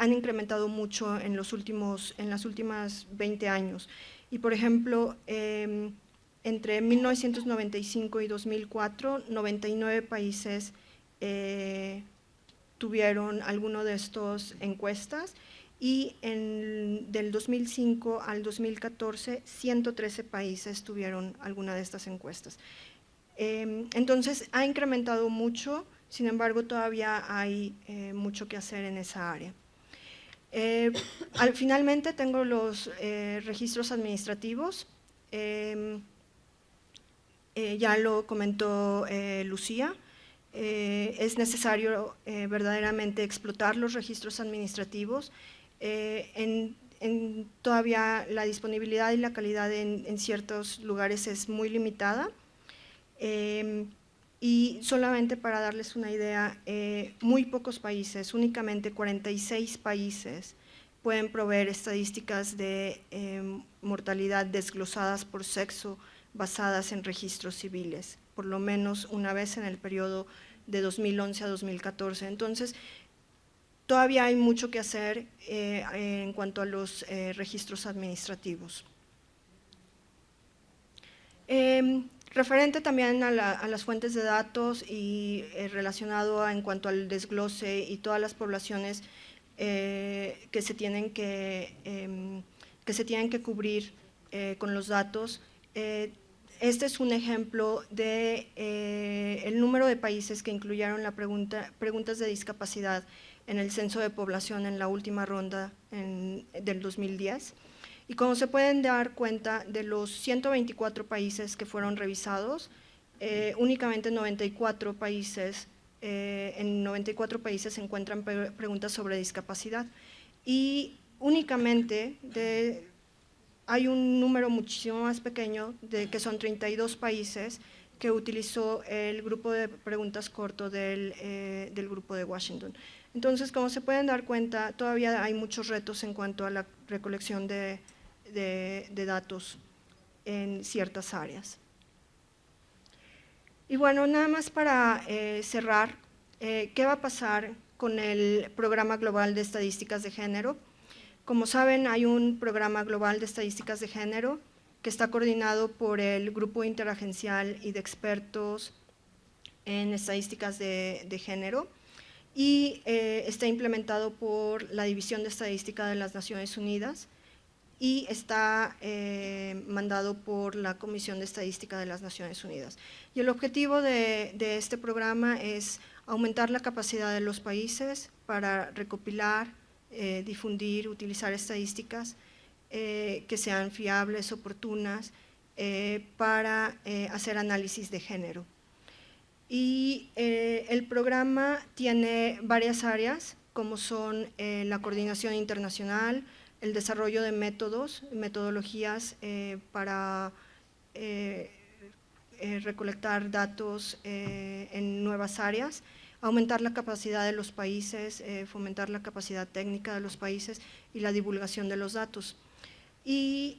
incrementado mucho en las últimas 20 años. Y por ejemplo, entre 1995 y 2004, 99 países tuvieron alguno de estas encuestas, y del 2005 al 2014, 113 países tuvieron alguna de estas encuestas. Entonces, ha incrementado mucho, sin embargo, todavía hay mucho que hacer en esa área. Finalmente, tengo los registros administrativos. Ya lo comentó Lucía. Es necesario verdaderamente explotar los registros administrativos. Todavía la disponibilidad y la calidad en ciertos lugares es muy limitada, y solamente para darles una idea, muy pocos países, únicamente 46 países pueden proveer estadísticas de mortalidad desglosadas por sexo basadas en registros civiles, por lo menos una vez en el periodo de 2011 a 2014. Entonces, todavía hay mucho que hacer en cuanto a los registros administrativos. Referente también a las fuentes de datos y relacionado en cuanto al desglose y todas las poblaciones que se tienen que cubrir con los datos. Este es un ejemplo de el número de países que incluyeron preguntas de discapacidad en el censo de población en la última ronda del 2010. Y como se pueden dar cuenta, de los 124 países que fueron revisados, únicamente 94 países, en 94 países se encuentran preguntas sobre discapacidad y únicamente hay un número muchísimo más pequeño, que son 32 países, que utilizó el grupo de preguntas corto del grupo de Washington. Entonces, como se pueden dar cuenta, todavía hay muchos retos en cuanto a la recolección de datos en ciertas áreas. Y bueno, nada más para cerrar, ¿qué va a pasar con el Programa Global de Estadísticas de Género? Como saben, hay un Programa Global de Estadísticas de Género que está coordinado por el Grupo Interagencial y de Expertos en Estadísticas de Género y está implementado por la División de Estadística de las Naciones Unidas y está mandado por la Comisión de Estadística de las Naciones Unidas. Y el objetivo de este programa es aumentar la capacidad de los países para recopilar, difundir, utilizar estadísticas que sean fiables, oportunas, para hacer análisis de género. Y el programa tiene varias áreas, como son la coordinación internacional, el desarrollo de metodologías para recolectar datos en nuevas áreas, aumentar la capacidad de los países, fomentar la capacidad técnica de los países y la divulgación de los datos. Y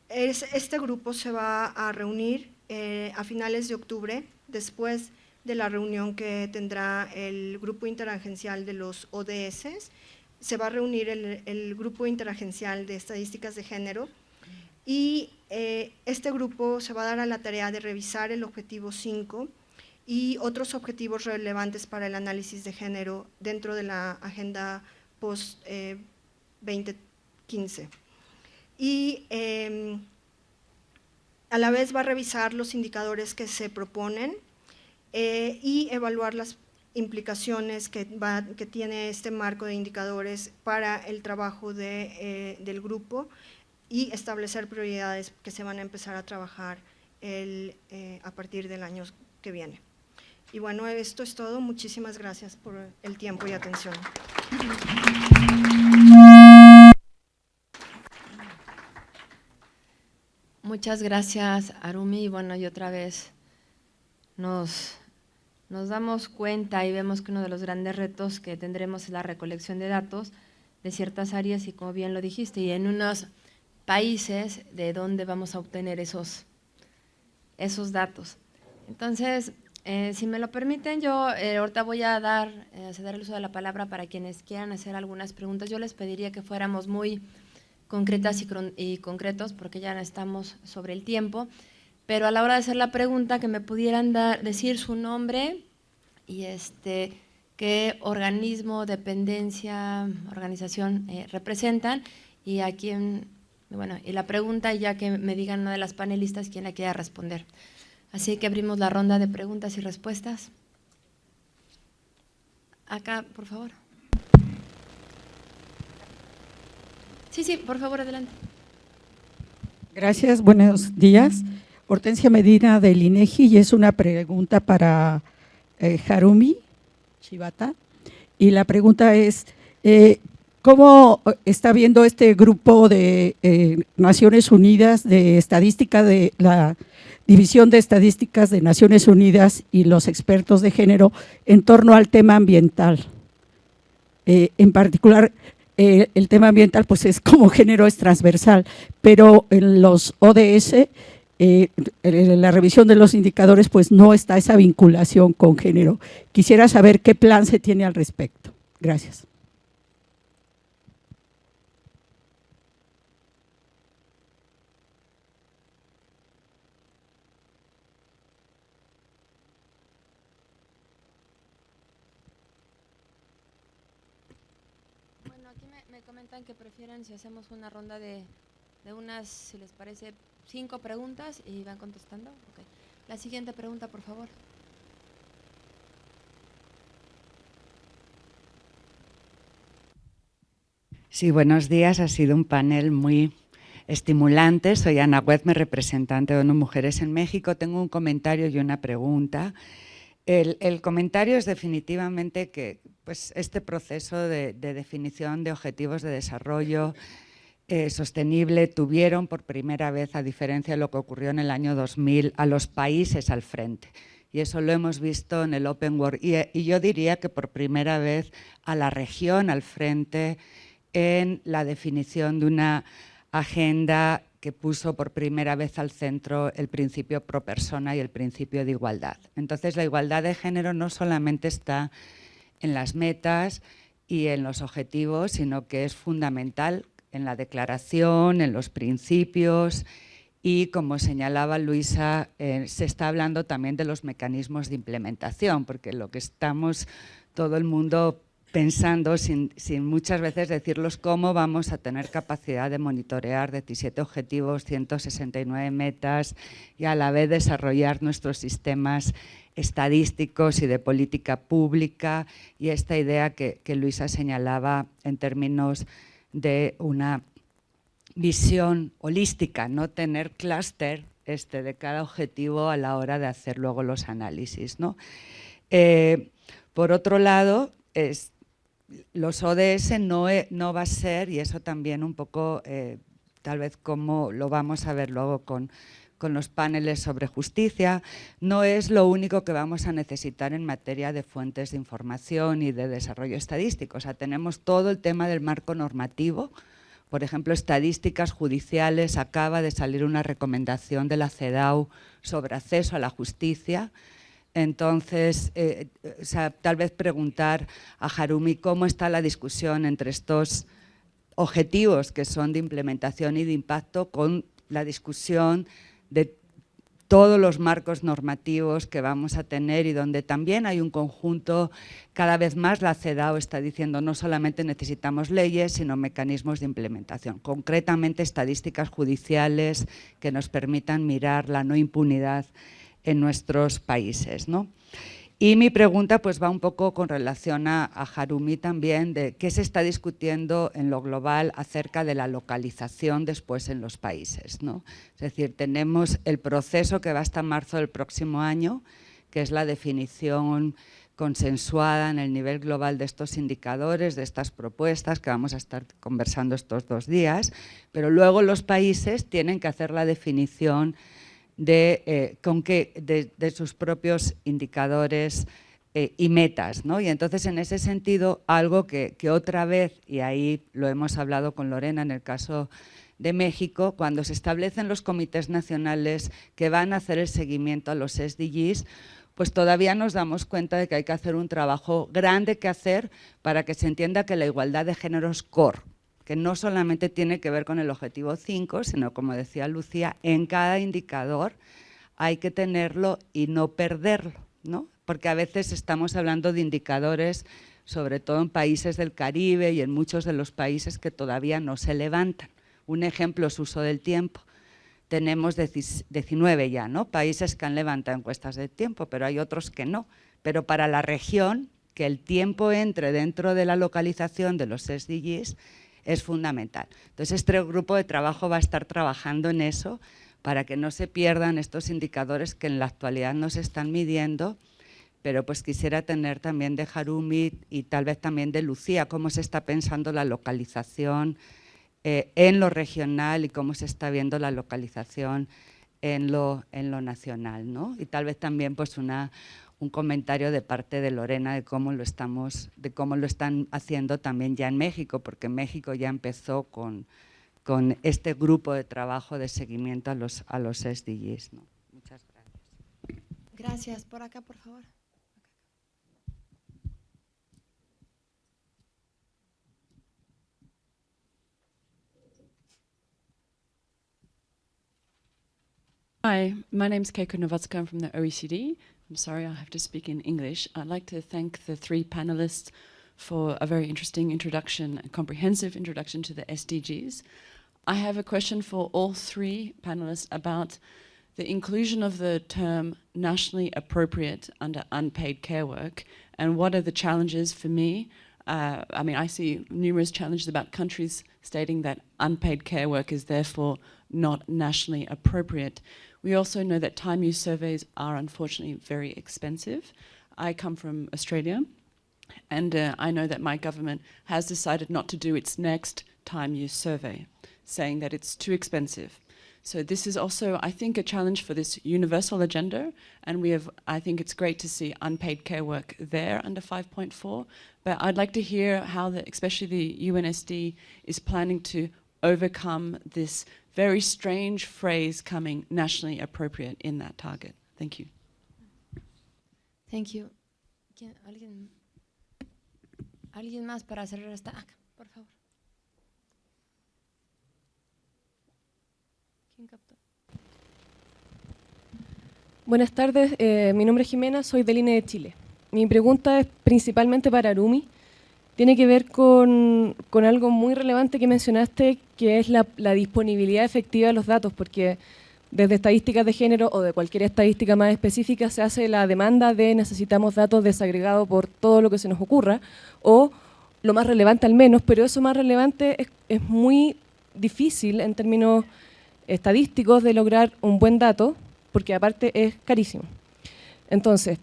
este grupo se va a reunir a finales de octubre, después de la reunión que tendrá el Grupo Interagencial de los ODS. Se va a reunir el Grupo Interagencial de Estadísticas de Género y este grupo se va a dar a la tarea de revisar el objetivo 5 y otros objetivos relevantes para el análisis de género dentro de la agenda post-2015. Y a la vez va a revisar los indicadores que se proponen y evaluar las implicaciones que tiene este marco de indicadores para el trabajo del grupo y establecer prioridades que se van a empezar a trabajar a partir del año que viene. Y bueno, esto es todo. Muchísimas gracias por el tiempo y atención. Muchas gracias, Arumi. Y bueno, y otra vez nos damos cuenta y vemos que uno de los grandes retos que tendremos es la recolección de datos de ciertas áreas y, como bien lo dijiste, y en unos países de donde vamos a obtener esos datos. Entonces, si me lo permiten, yo ahorita voy a ceder el uso de la palabra para quienes quieran hacer algunas preguntas. Yo les pediría que fuéramos muy concretas y concretos, porque ya estamos sobre el tiempo, pero a la hora de hacer la pregunta que me pudieran decir su nombre y qué organismo, dependencia, organización representan y a quién, bueno, y la pregunta, ya que me digan una de las panelistas quién la quiera responder. Así que abrimos la ronda de preguntas y respuestas. Acá, por favor. Sí, por favor, adelante. Gracias, buenos días. Hortensia Medina del INEGI y es una pregunta para Harumi Chibata. Y la pregunta es, ¿cómo está viendo este grupo de Naciones Unidas de estadística de la División de Estadísticas de Naciones Unidas y los expertos de género en torno al tema ambiental? En particular, el tema ambiental pues es como género, es transversal, pero en los ODS, en la revisión de los indicadores pues no está esa vinculación con género. Quisiera saber qué plan se tiene al respecto. Gracias. Bueno, aquí me comentan que prefieren si hacemos una ronda de unas, si les parece, 5 preguntas y van contestando. Okay. La siguiente pregunta, por favor. Sí, buenos días. Ha sido un panel muy estimulante. Soy Ana Huezme, representante de ONU Mujeres en México. Tengo un comentario y una pregunta. El comentario es definitivamente que pues, este proceso de definición de objetivos de desarrollo sostenible tuvieron por primera vez, a diferencia de lo que ocurrió en el año 2000, a los países al frente. Y eso lo hemos visto en el Open World. Y yo diría que por primera vez a la región al frente en la definición de una agenda que puso por primera vez al centro el principio pro persona y el principio de igualdad. Entonces, la igualdad de género no solamente está en las metas y en los objetivos, sino que es fundamental en la declaración, en los principios y, como señalaba Luisa, se está hablando también de los mecanismos de implementación, porque lo que estamos todo el mundo pensando, sin muchas veces decirlos, cómo vamos a tener capacidad de monitorear 17 objetivos, 169 metas y a la vez desarrollar nuestros sistemas estadísticos y de política pública, y esta idea que Luisa señalaba en términos de una visión holística, no tener clúster de cada objetivo a la hora de hacer luego los análisis, ¿no? Por otro lado, los ODS no va a ser, y eso también un poco, tal vez como lo vamos a ver luego con los paneles sobre justicia, no es lo único que vamos a necesitar en materia de fuentes de información y de desarrollo estadístico. O sea, tenemos todo el tema del marco normativo. Por ejemplo, estadísticas judiciales, acaba de salir una recomendación de la CEDAW sobre acceso a la justicia. Entonces, o sea, tal vez preguntar a Harumi cómo está la discusión entre estos objetivos que son de implementación y de impacto con la discusión de todos los marcos normativos que vamos a tener y donde también hay un conjunto, cada vez más la CEDAW está diciendo no solamente necesitamos leyes, sino mecanismos de implementación, concretamente estadísticas judiciales que nos permitan mirar la no impunidad en nuestros países, ¿no? Y mi pregunta pues va un poco con relación a Harumi también, de qué se está discutiendo en lo global acerca de la localización después en los países, ¿no? Es decir, tenemos el proceso que va hasta marzo del próximo año, que es la definición consensuada en el nivel global de estos indicadores, de estas propuestas que vamos a estar conversando estos 2 días, pero luego los países tienen que hacer la definición de sus propios indicadores y metas, ¿no? Y entonces, en ese sentido, algo que otra vez, y ahí lo hemos hablado con Lorena en el caso de México, cuando se establecen los comités nacionales que van a hacer el seguimiento a los SDGs, pues todavía nos damos cuenta de que hay que hacer un trabajo grande que hacer para que se entienda que la igualdad de género es core, que no solamente tiene que ver con el objetivo 5, sino, como decía Lucía, en cada indicador hay que tenerlo y no perderlo, ¿no? Porque a veces estamos hablando de indicadores, sobre todo en países del Caribe y en muchos de los países que todavía no se levantan. Un ejemplo es uso del tiempo. Tenemos 19 ya, ¿no? Países que han levantado encuestas del tiempo, pero hay otros que no. Pero para la región, que el tiempo entre dentro de la localización de los SDGs es fundamental. Entonces, este grupo de trabajo va a estar trabajando en eso para que no se pierdan estos indicadores que en la actualidad no se están midiendo, pero pues quisiera tener también de Harumi y tal vez también de Lucía cómo se está pensando la localización en lo regional y cómo se está viendo la localización en lo nacional, ¿no? Y tal vez también pues un comentario de parte de Lorena de cómo lo están haciendo también ya en México, porque México ya empezó con este grupo de trabajo de seguimiento a los SDGs, ¿no? Muchas gracias. Gracias. Por acá, por favor. Hi, my name's Keiko Nowotska. I'm from the OECD. I'm sorry, I have to speak in English. I'd like to thank the three panelists for a very interesting introduction, a comprehensive introduction to the SDGs. I have a question for all three panelists about the inclusion of the term nationally appropriate under unpaid care work, and what are the challenges for me? I mean, I see numerous challenges about countries stating that unpaid care work is therefore not nationally appropriate. We also know that time use surveys are unfortunately very expensive. I come from Australia, and I know that my government has decided not to do its next time use survey, saying that it's too expensive. So this is also, I think, a challenge for this universal agenda, and I think it's great to see unpaid care work there under 5.4, but I'd like to hear how, especially the UNSD, is planning to overcome this very strange phrase coming nationally appropriate in that target. Thank you. Thank you. ¿Alguien más para cerrar esta? Acá, por favor. ¿Quién captó? Buenas tardes, mi nombre es Jimena, soy del INE de Chile. Mi pregunta es principalmente para Harumi. Tiene que ver con algo muy relevante que mencionaste, que es la disponibilidad efectiva de los datos, porque desde estadísticas de género o de cualquier estadística más específica se hace la demanda de necesitamos datos desagregados por todo lo que se nos ocurra, o lo más relevante al menos, pero eso más relevante es muy difícil en términos estadísticos de lograr un buen dato, porque aparte es carísimo. Entonces,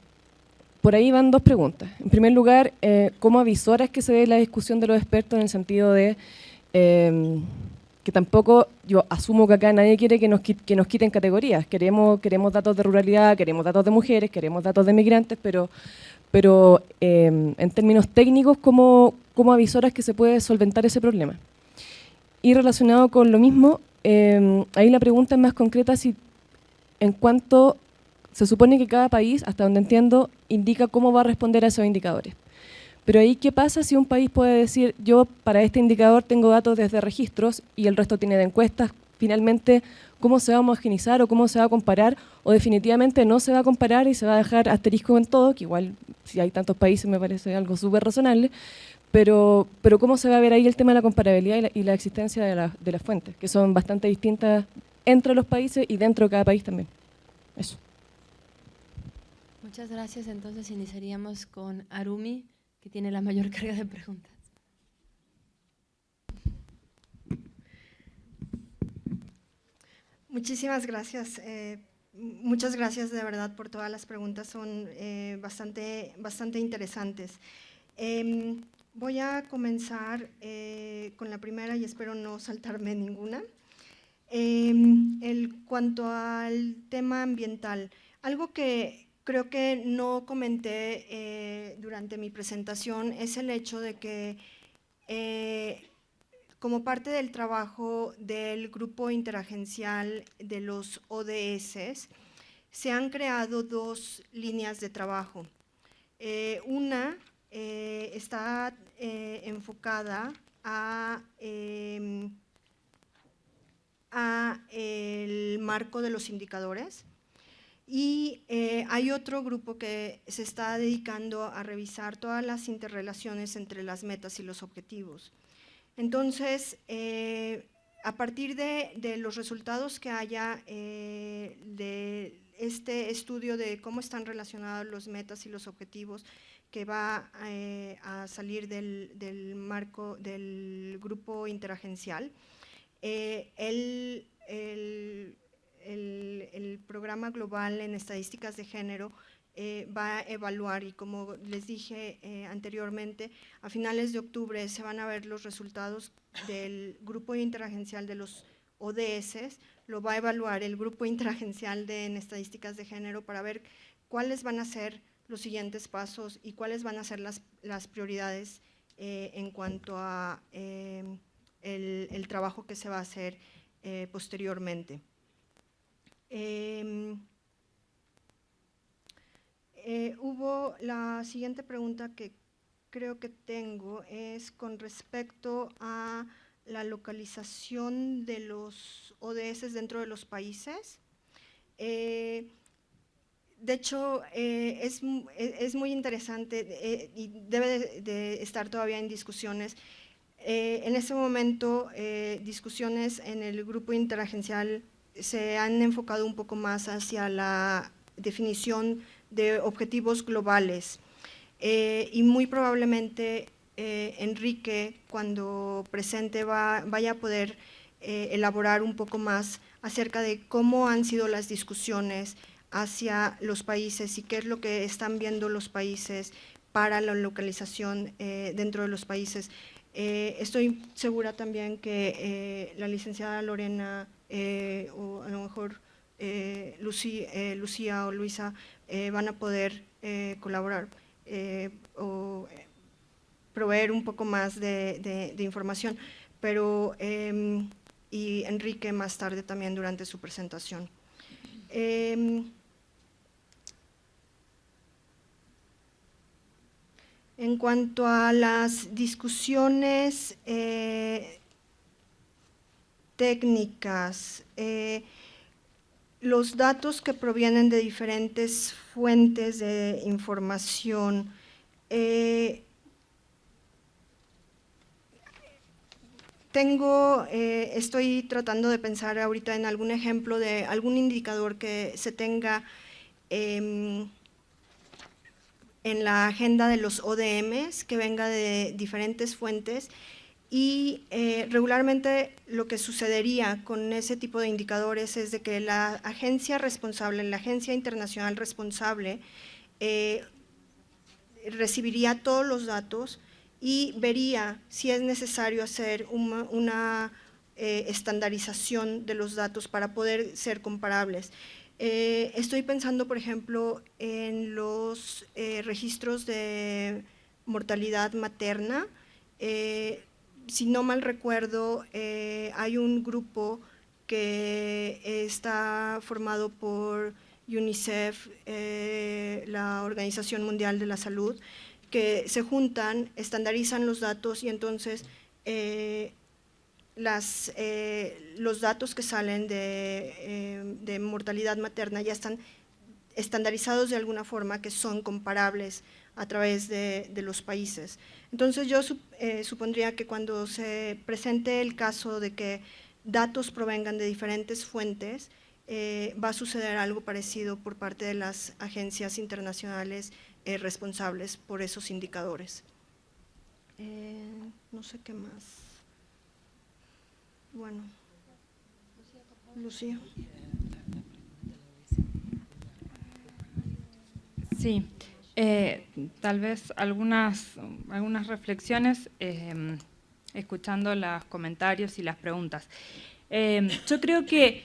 por ahí van dos preguntas. En primer lugar, ¿cómo avisora es que se ve la discusión de los expertos en el sentido de que tampoco, yo asumo que acá nadie quiere que nos quiten categorías, queremos datos de ruralidad, queremos datos de mujeres, queremos datos de migrantes, pero en términos técnicos, ¿cómo avisora es que se puede solventar ese problema? Y relacionado con lo mismo, ahí la pregunta es más concreta, si en cuanto se supone que cada país, hasta donde entiendo, indica cómo va a responder a esos indicadores. Pero ahí, ¿qué pasa si un país puede decir, yo para este indicador tengo datos desde registros y el resto tiene de encuestas? Finalmente, ¿cómo se va a homogeneizar o cómo se va a comparar? O definitivamente no se va a comparar y se va a dejar asterisco en todo, que igual si hay tantos países me parece algo súper razonable, pero ¿cómo se va a ver ahí el tema de la comparabilidad y la existencia de las fuentes, que son bastante distintas entre los países y dentro de cada país también? Eso. Muchas gracias. Entonces iniciaríamos con Harumi, que tiene la mayor carga de preguntas. Muchísimas gracias. Muchas gracias de verdad por todas las preguntas, son bastante interesantes. Voy a comenzar con la primera y espero no saltarme ninguna. Cuanto al tema ambiental, algo que creo que no comenté durante mi presentación es el hecho de que como parte del trabajo del grupo interagencial de los ODS, se han creado dos líneas de trabajo. Una está enfocada a el marco de los indicadores, y hay otro grupo que se está dedicando a revisar todas las interrelaciones entre las metas y los objetivos. Entonces, a partir de los resultados que haya de este estudio de cómo están relacionados los metas y los objetivos, que va a salir del marco del grupo interagencial, el programa global en estadísticas de género va a evaluar, y como les dije anteriormente, a finales de octubre se van a ver los resultados del grupo interagencial de los ODS, lo va a evaluar el grupo interagencial en estadísticas de género para ver cuáles van a ser los siguientes pasos y cuáles van a ser las prioridades en cuanto a el trabajo que se va a hacer posteriormente. Hubo la siguiente pregunta que creo que tengo, es con respecto a la localización de los ODS dentro de los países. De hecho, es muy interesante y debe de estar todavía en discusiones. En este momento, discusiones en el grupo interagencial se han enfocado un poco más hacia la definición de objetivos globales y muy probablemente Enrique, cuando presente, vaya a poder elaborar un poco más acerca de cómo han sido las discusiones hacia los países y qué es lo que están viendo los países para la localización dentro de los países. Estoy segura también que la licenciada Lorena o a lo mejor Lucía o Luisa van a poder colaborar o proveer un poco más de información, pero y Enrique más tarde también durante su presentación. En cuanto a las discusiones técnicas, los datos que provienen de diferentes fuentes de información, estoy tratando de pensar ahorita en algún ejemplo de algún indicador que se tenga en la agenda de los ODMs, que venga de diferentes fuentes, y regularmente lo que sucedería con ese tipo de indicadores es de que la agencia responsable, la agencia internacional responsable, recibiría todos los datos y vería si es necesario hacer una estandarización de los datos para poder ser comparables. Estoy pensando, por ejemplo, en los registros de mortalidad materna. Si no mal recuerdo, hay un grupo que está formado por UNICEF, la Organización Mundial de la Salud, que se juntan, estandarizan los datos y entonces los datos que salen de mortalidad materna ya están estandarizados de alguna forma, que son comparables a través de los países. Entonces yo supondría que cuando se presente el caso de que datos provengan de diferentes fuentes, va a suceder algo parecido por parte de las agencias internacionales responsables por esos indicadores. No sé qué más. Bueno, Lucía. Sí, tal vez algunas reflexiones escuchando los comentarios y las preguntas. Yo creo que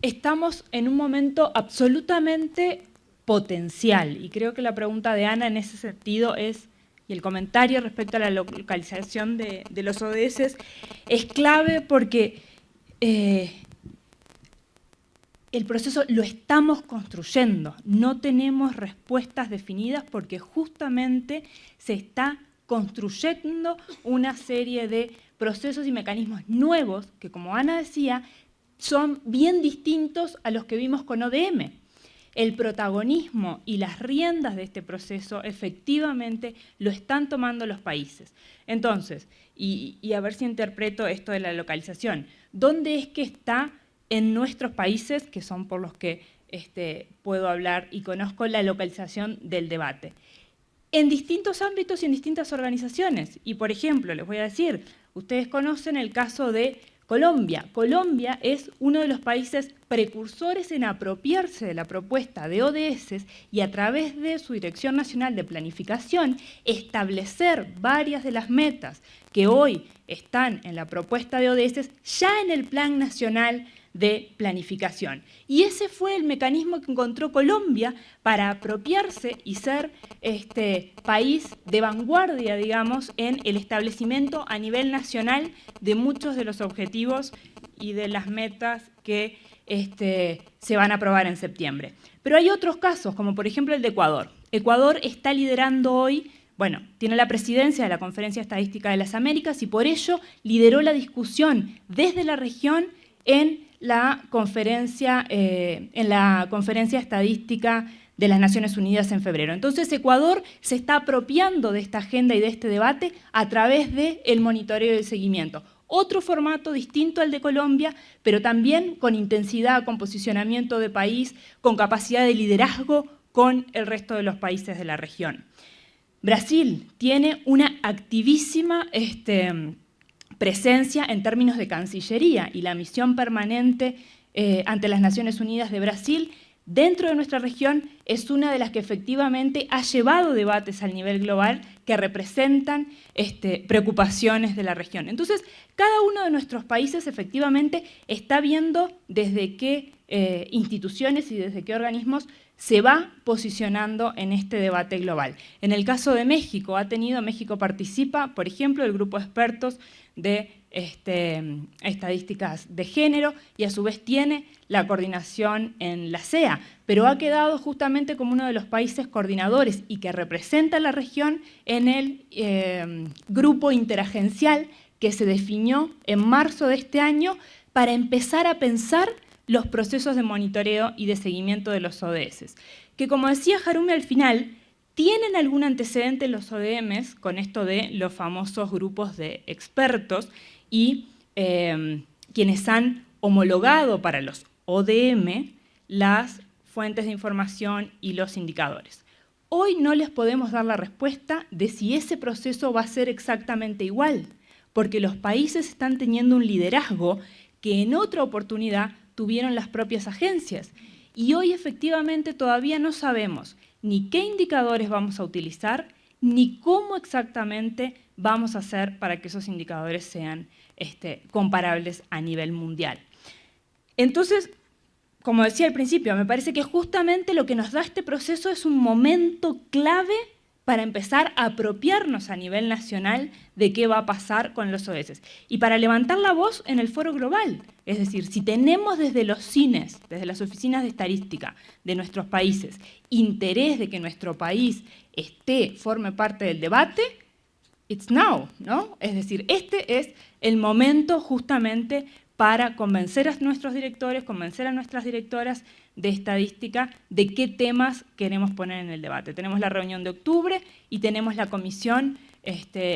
estamos en un momento absolutamente potencial y creo que la pregunta de Ana en ese sentido es, y el comentario respecto a la localización de los ODS es clave porque el proceso lo estamos construyendo, no tenemos respuestas definidas porque justamente se está construyendo una serie de procesos y mecanismos nuevos que, como Ana decía, son bien distintos a los que vimos con ODM. El protagonismo y las riendas de este proceso efectivamente lo están tomando los países. Entonces, y a ver si interpreto esto de la localización, ¿dónde es que está en nuestros países, que son por los que puedo hablar y conozco la localización del debate? En distintos ámbitos y en distintas organizaciones. Y por ejemplo, les voy a decir, ustedes conocen el caso de Colombia. Colombia es uno de los países precursores en apropiarse de la propuesta de ODS y a través de su Dirección Nacional de Planificación establecer varias de las metas que hoy están en la propuesta de ODS ya en el Plan Nacional de Planificación. Y ese fue el mecanismo que encontró Colombia para apropiarse y ser país de vanguardia, digamos, en el establecimiento a nivel nacional de muchos de los objetivos y de las metas que se van a aprobar en septiembre. Pero hay otros casos, como por ejemplo el de Ecuador. Ecuador está liderando hoy, bueno, tiene la presidencia de la Conferencia Estadística de las Américas y por ello lideró la discusión desde la región en la conferencia, en la conferencia estadística de las Naciones Unidas en febrero. Entonces, Ecuador se está apropiando de esta agenda y de este debate a través del monitoreo y el seguimiento. Otro formato distinto al de Colombia, pero también con intensidad, con posicionamiento de país, con capacidad de liderazgo con el resto de los países de la región. Brasil tiene una activísima presencia en términos de Cancillería y la misión permanente ante las Naciones Unidas de Brasil dentro de nuestra región es una de las que efectivamente ha llevado debates al nivel global que representan preocupaciones de la región. Entonces, cada uno de nuestros países efectivamente está viendo desde qué instituciones y desde qué organismos se va posicionando en este debate global. En el caso de México, México participa, por ejemplo, el grupo de expertos de estadísticas de género y a su vez tiene la coordinación en la CEA, pero ha quedado justamente como uno de los países coordinadores y que representa a la región en el grupo interagencial que se definió en marzo de este año para empezar a pensar los procesos de monitoreo y de seguimiento de los ODS, que como decía Harumi al final, tienen algún antecedente en los ODMs con esto de los famosos grupos de expertos y quienes han homologado para los ODM las fuentes de información y los indicadores. Hoy no les podemos dar la respuesta de si ese proceso va a ser exactamente igual, porque los países están teniendo un liderazgo que en otra oportunidad tuvieron las propias agencias. Y hoy efectivamente todavía no sabemos ni qué indicadores vamos a utilizar, ni cómo exactamente vamos a hacer para que esos indicadores sean comparables a nivel mundial. Entonces, como decía al principio, me parece que justamente lo que nos da este proceso es un momento clave para empezar a apropiarnos a nivel nacional de qué va a pasar con los ODS. Y para levantar la voz en el foro global. Es decir, si tenemos desde los CINES, desde las oficinas de estadística de nuestros países, interés de que nuestro país forme parte del debate, it's now, ¿no? Es decir, este es el momento justamente para convencer a nuestros directores, convencer a nuestras directoras de estadística de qué temas queremos poner en el debate. Tenemos la reunión de octubre y tenemos la comisión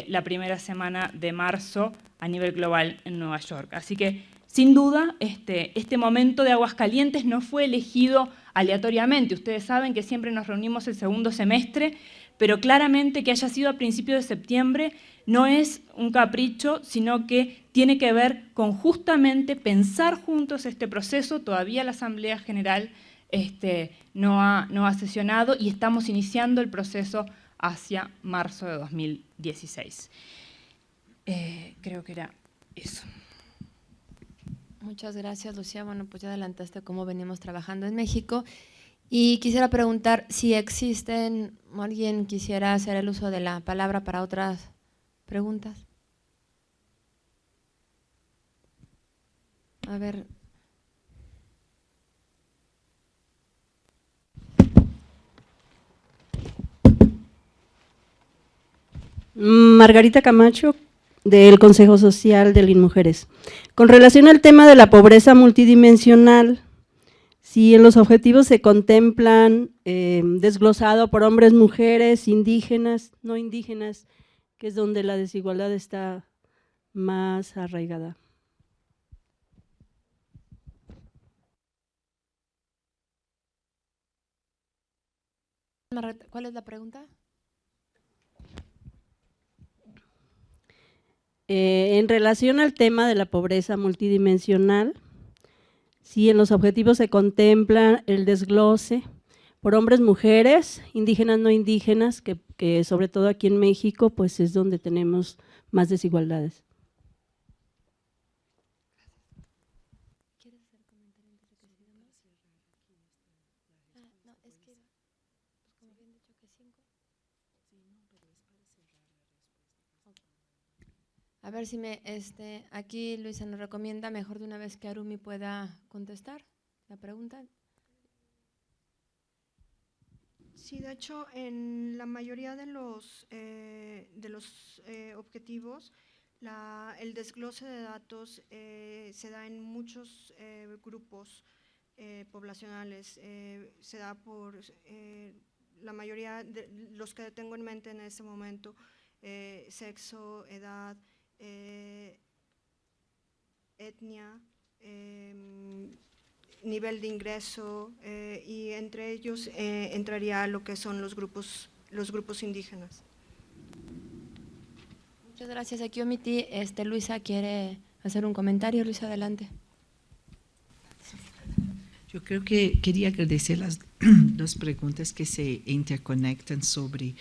la primera semana de marzo a nivel global en Nueva York. Así que, sin duda, este momento de Aguascalientes no fue elegido aleatoriamente. Ustedes saben que siempre nos reunimos el segundo semestre, pero claramente que haya sido a principios de septiembre no es un capricho, sino que tiene que ver con justamente pensar juntos este proceso. Todavía la Asamblea General no ha sesionado y estamos iniciando el proceso hacia marzo de 2016. Creo que era eso. Muchas gracias, Lucía. Bueno, pues ya adelantaste cómo venimos trabajando en México. Y quisiera preguntar si alguien quisiera hacer el uso de la palabra para otras preguntas. A ver. Margarita Camacho, del Consejo Social de Linmujeres. Con relación al tema de la pobreza multidimensional, si en los objetivos se contemplan desglosado por hombres, mujeres, indígenas, no indígenas, que es donde la desigualdad está más arraigada. ¿Cuál es la pregunta? En relación al tema de la pobreza multidimensional, si en los objetivos se contempla el desglose por hombres, mujeres, indígenas, no indígenas, que sobre todo aquí en México pues es donde tenemos más desigualdades. A ver si aquí Luisa nos recomienda mejor de una vez que Harumi pueda contestar la pregunta. Sí, de hecho, en la mayoría de los objetivos El desglose de datos se da en muchos grupos poblacionales, se da por la mayoría de los que tengo en mente en este momento, sexo, edad, etnia, nivel de ingreso, y entre ellos entraría lo que son los grupos indígenas. Muchas gracias. Aquí omití, Luisa quiere hacer un comentario. Luisa, adelante. Yo creo que quería agradecer las dos preguntas que se interconectan sobre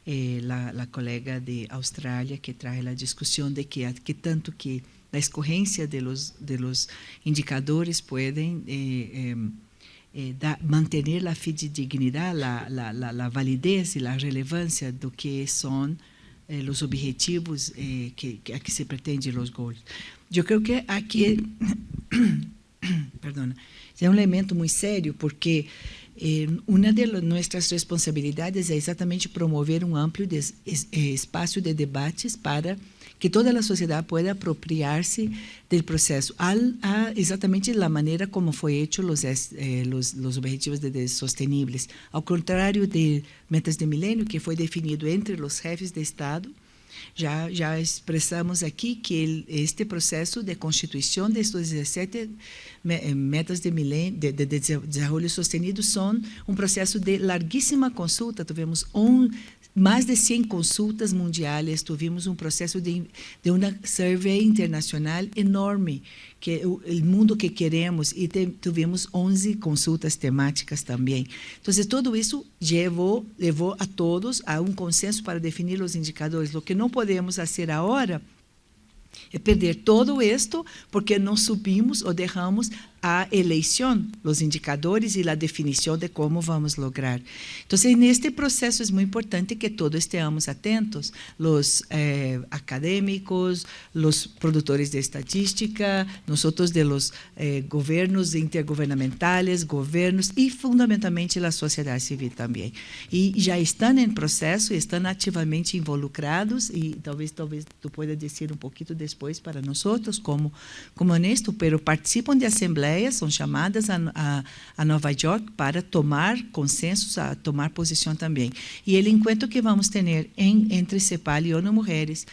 la colega de Australia, que trae la discusión de que tanto que la escogencia de los indicadores pueden mantener la fidedignidad, la validez y la relevancia de lo que son los objetivos a que se pretenden los goals. Yo creo que aquí perdona, es un elemento muy serio porque una de nuestras responsabilidades es exactamente promover un amplio espacio de debates para que toda a sociedade pueda apropriar-se do processo, exatamente da maneira como foi feito os objetivos de sostenibles. Ao contrário de metas de milênio, que foi definido entre os chefes de Estado, já expressamos aqui que este processo de constituição destes 17 metas de milênio, de desenvolvimento sostenido, são um processo de larguíssima consulta. Tivemos mais de 100 consultas mundiais, tivemos um processo de uma survey internacional enorme, que é o mundo que queremos, e tivemos 11 consultas temáticas também. Então, tudo isso levou a todos a um consenso para definir os indicadores. O que não podemos fazer agora é perder todo isto porque não subimos ou deixamos a eleição, os indicadores e a definição de como vamos lograr. Então, neste processo é muito importante que todos estejamos atentos, os acadêmicos, os produtores de estatística, nós de los governos intergovernamentais, governos e fundamentalmente a sociedade civil também. E já estão em processo, estão ativamente involucrados e talvez tu pueda dizer um pouquinho depois para nós como honesto, pero participam de assembleias, são chamadas a Nova York para tomar consensos, a tomar posição também. E o encontro que vamos ter entre CEPAL e ONU Mulheres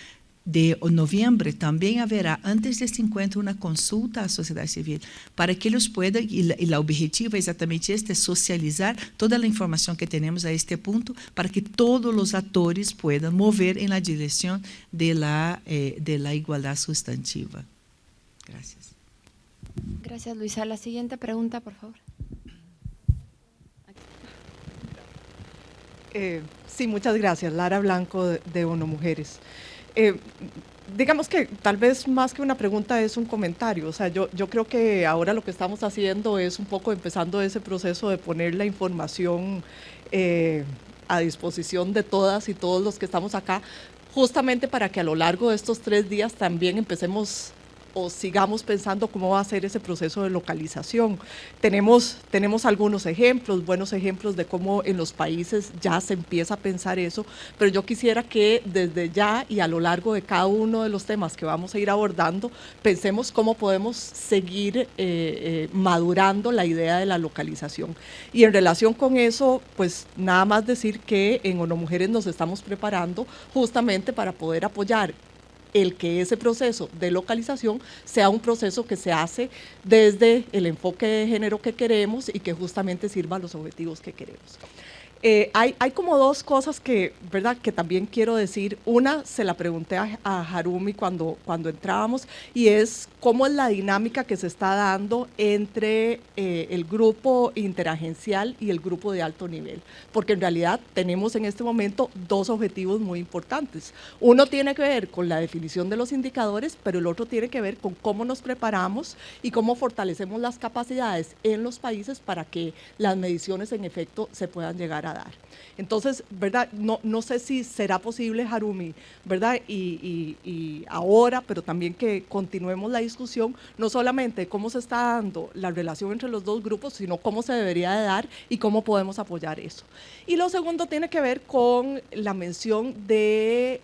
de novembro também haverá, antes desse encontro, uma consulta à sociedade civil para que eles possam, e o objetivo é exatamente este, socializar toda a informação que temos a este ponto para que todos os atores possam mover em la direção de la igualdade substantiva. Gracias. Gracias, Luisa. La siguiente pregunta, por favor. Sí, muchas gracias. Lara Blanco, de ONU Mujeres. Digamos que tal vez más que una pregunta es un comentario. O sea, yo creo que ahora lo que estamos haciendo es un poco empezando ese proceso de poner la información a disposición de todas y todos los que estamos acá, justamente para que a lo largo de estos 3 días también empecemos o sigamos pensando cómo va a ser ese proceso de localización. Tenemos algunos ejemplos, buenos ejemplos de cómo en los países ya se empieza a pensar eso, pero yo quisiera que desde ya y a lo largo de cada uno de los temas que vamos a ir abordando, pensemos cómo podemos seguir madurando la idea de la localización. Y en relación con eso, pues nada más decir que en ONU Mujeres nos estamos preparando justamente para poder apoyar el que ese proceso de localización sea un proceso que se hace desde el enfoque de género que queremos y que justamente sirva a los objetivos que queremos. Hay como 2 cosas que también quiero decir. Una, se la pregunté a Harumi cuando entrábamos, y es cómo es la dinámica que se está dando entre el grupo interagencial y el grupo de alto nivel, porque en realidad tenemos en este momento 2 objetivos muy importantes. Uno tiene que ver con la definición de los indicadores, pero el otro tiene que ver con cómo nos preparamos y cómo fortalecemos las capacidades en los países para que las mediciones en efecto se puedan llegar a dar. Entonces, ¿verdad? No sé si será posible, Harumi, ¿verdad? Y ahora, pero también que continuemos la discusión discusión, no solamente de cómo se está dando la relación entre los dos grupos, sino cómo se debería de dar y cómo podemos apoyar eso. Y lo segundo tiene que ver con la mención de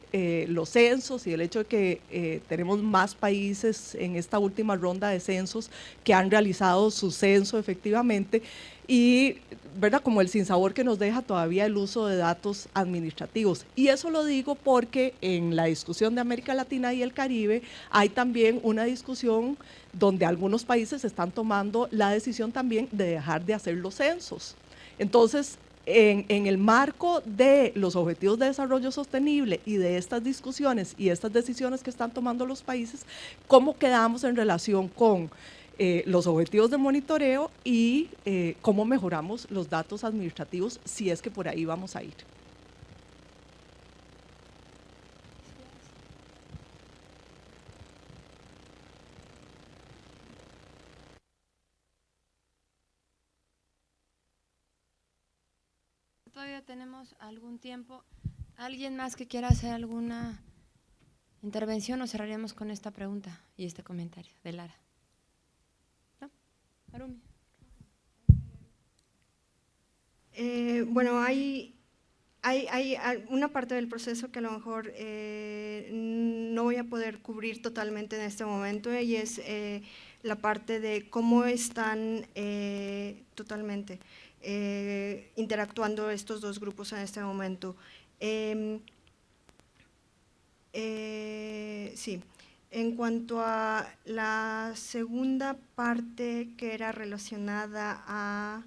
los censos y el hecho de que tenemos más países en esta última ronda de censos que han realizado su censo efectivamente, y ¿verdad? Como el sinsabor que nos deja todavía el uso de datos administrativos. Y eso lo digo porque en la discusión de América Latina y el Caribe hay también una discusión donde algunos países están tomando la decisión también de dejar de hacer los censos. Entonces, en el marco de los Objetivos de Desarrollo Sostenible y de estas discusiones y estas decisiones que están tomando los países, ¿cómo quedamos en relación con los objetivos de monitoreo y cómo mejoramos los datos administrativos, si es que por ahí vamos a ir? Todavía tenemos algún tiempo. ¿Alguien más que quiera hacer alguna intervención o cerraríamos con esta pregunta y este comentario de Lara? ¿No? Harumi. Bueno, hay una parte del proceso que a lo mejor no voy a poder cubrir totalmente en este momento, y es la parte de cómo están totalmente interactuando estos dos grupos en este momento. Sí. En cuanto a la segunda parte que era relacionada a…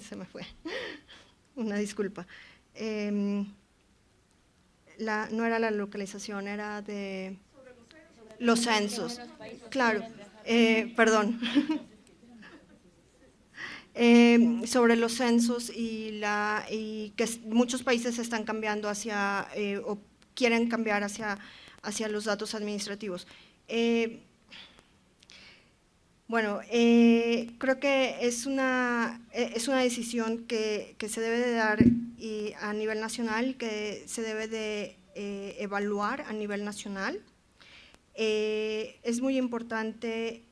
se me fue, una disculpa. No era la localización, era de los censos. Claro, perdón. Sobre los censos y que muchos países están cambiando hacia, o quieren cambiar hacia los datos administrativos. Bueno, creo que es una decisión que se debe de dar a nivel nacional, que se debe de evaluar a nivel nacional. Es muy importante,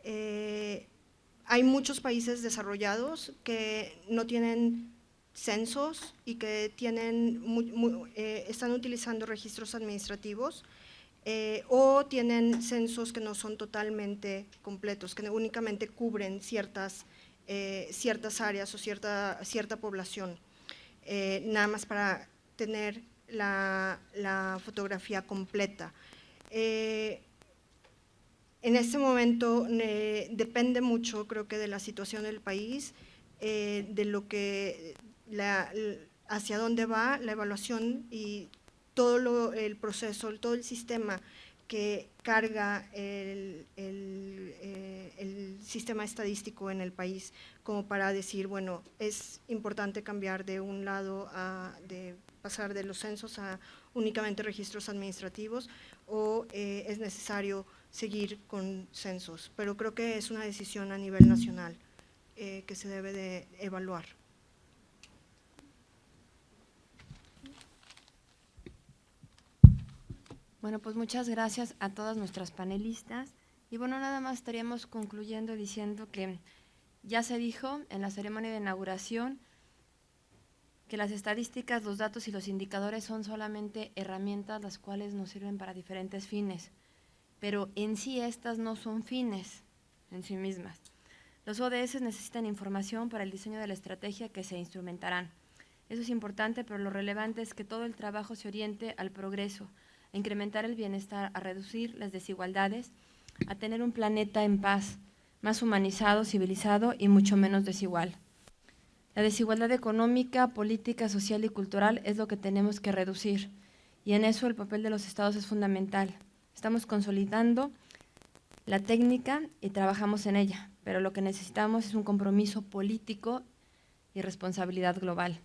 hay muchos países desarrollados que no tienen censos y que están utilizando registros administrativos, o tienen censos que no son totalmente completos, que únicamente cubren ciertas áreas o cierta población, nada más para tener la fotografía completa. En este momento depende mucho, creo que, de la situación del país, de lo que hacia dónde va la evaluación y todo el proceso, todo el sistema que carga el sistema estadístico en el país, como para decir, bueno, es importante cambiar de un lado, de pasar de los censos a únicamente registros administrativos, o es necesario seguir con censos, pero creo que es una decisión a nivel nacional que se debe de evaluar. Bueno, pues muchas gracias a todas nuestras panelistas, y bueno, nada más estaríamos concluyendo diciendo que ya se dijo en la ceremonia de inauguración que las estadísticas, los datos y los indicadores son solamente herramientas las cuales nos sirven para diferentes fines, pero en sí estas no son fines en sí mismas. Los ODS necesitan información para el diseño de la estrategia que se instrumentarán. Eso es importante, pero lo relevante es que todo el trabajo se oriente al progreso, a incrementar el bienestar, a reducir las desigualdades, a tener un planeta en paz, más humanizado, civilizado y mucho menos desigual. La desigualdad económica, política, social y cultural es lo que tenemos que reducir, y en eso el papel de los estados es fundamental. Estamos consolidando la técnica y trabajamos en ella, pero lo que necesitamos es un compromiso político y responsabilidad global.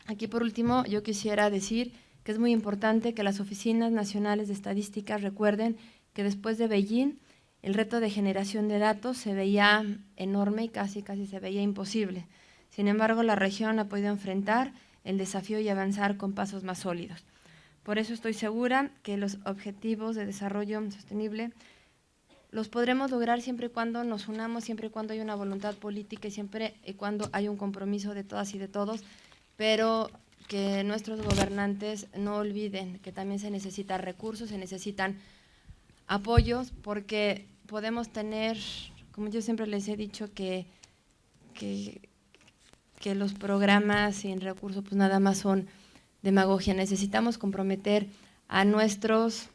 Aquí, por último, yo quisiera decir que es muy importante que las oficinas nacionales de estadística recuerden que después de Beijing el reto de generación de datos se veía enorme y casi se veía imposible. Sin embargo, la región ha podido enfrentar el desafío y avanzar con pasos más sólidos. Por eso estoy segura que los objetivos de desarrollo sostenible los podremos lograr siempre y cuando nos unamos, siempre y cuando haya una voluntad política y siempre y cuando hay un compromiso de todas y de todos, pero que nuestros gobernantes no olviden que también se necesitan recursos, se necesitan apoyos, porque podemos tener, como yo siempre les he dicho, que los programas sin recursos pues nada más son demagogia. Necesitamos comprometer a nuestros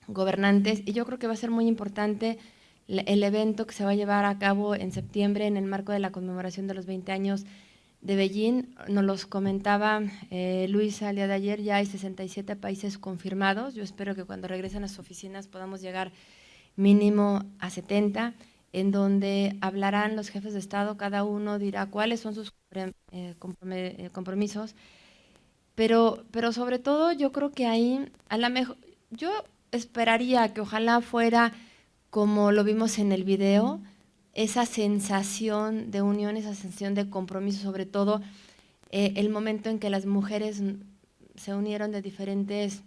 gobernantes, y yo creo que va a ser muy importante el evento que se va a llevar a cabo en septiembre en el marco de la conmemoración de los 20 años de Beijing. Nos los comentaba Luisa el día de ayer, ya hay 67 países confirmados. Yo espero que cuando regresen a sus oficinas podamos llegar mínimo a 70, en donde hablarán los jefes de Estado, cada uno dirá cuáles son sus compromisos, pero sobre todo yo creo que ahí, a lo mejor, yo esperaría que ojalá fuera como lo vimos en el video, esa sensación de unión, esa sensación de compromiso, sobre todo el momento en que las mujeres se unieron de diferentes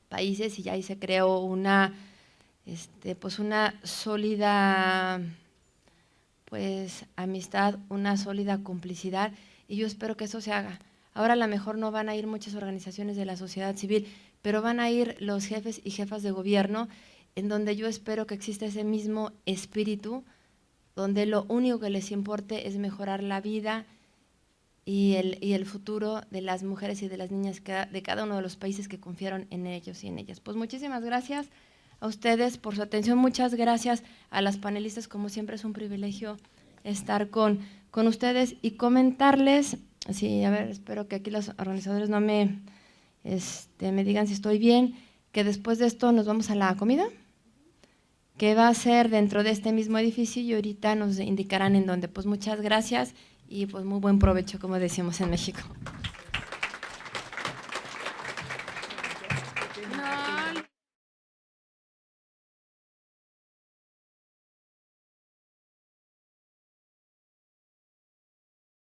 países y ahí se creó una sólida amistad, una sólida complicidad, y yo espero que eso se haga. Ahora a lo mejor no van a ir muchas organizaciones de la sociedad civil, pero van a ir los jefes y jefas de gobierno, en donde yo espero que exista ese mismo espíritu, donde lo único que les importe es mejorar la vida y el futuro de las mujeres y de las niñas de cada uno de los países que confiaron en ellos y en ellas. Pues muchísimas gracias a ustedes por su atención, muchas gracias a las panelistas, como siempre es un privilegio estar con ustedes y comentarles, sí, a ver, espero que aquí los organizadores no me digan si estoy bien, que después de esto nos vamos a la comida, que va a ser dentro de este mismo edificio y ahorita nos indicarán en dónde. Pues muchas gracias y pues muy buen provecho, como decimos en México.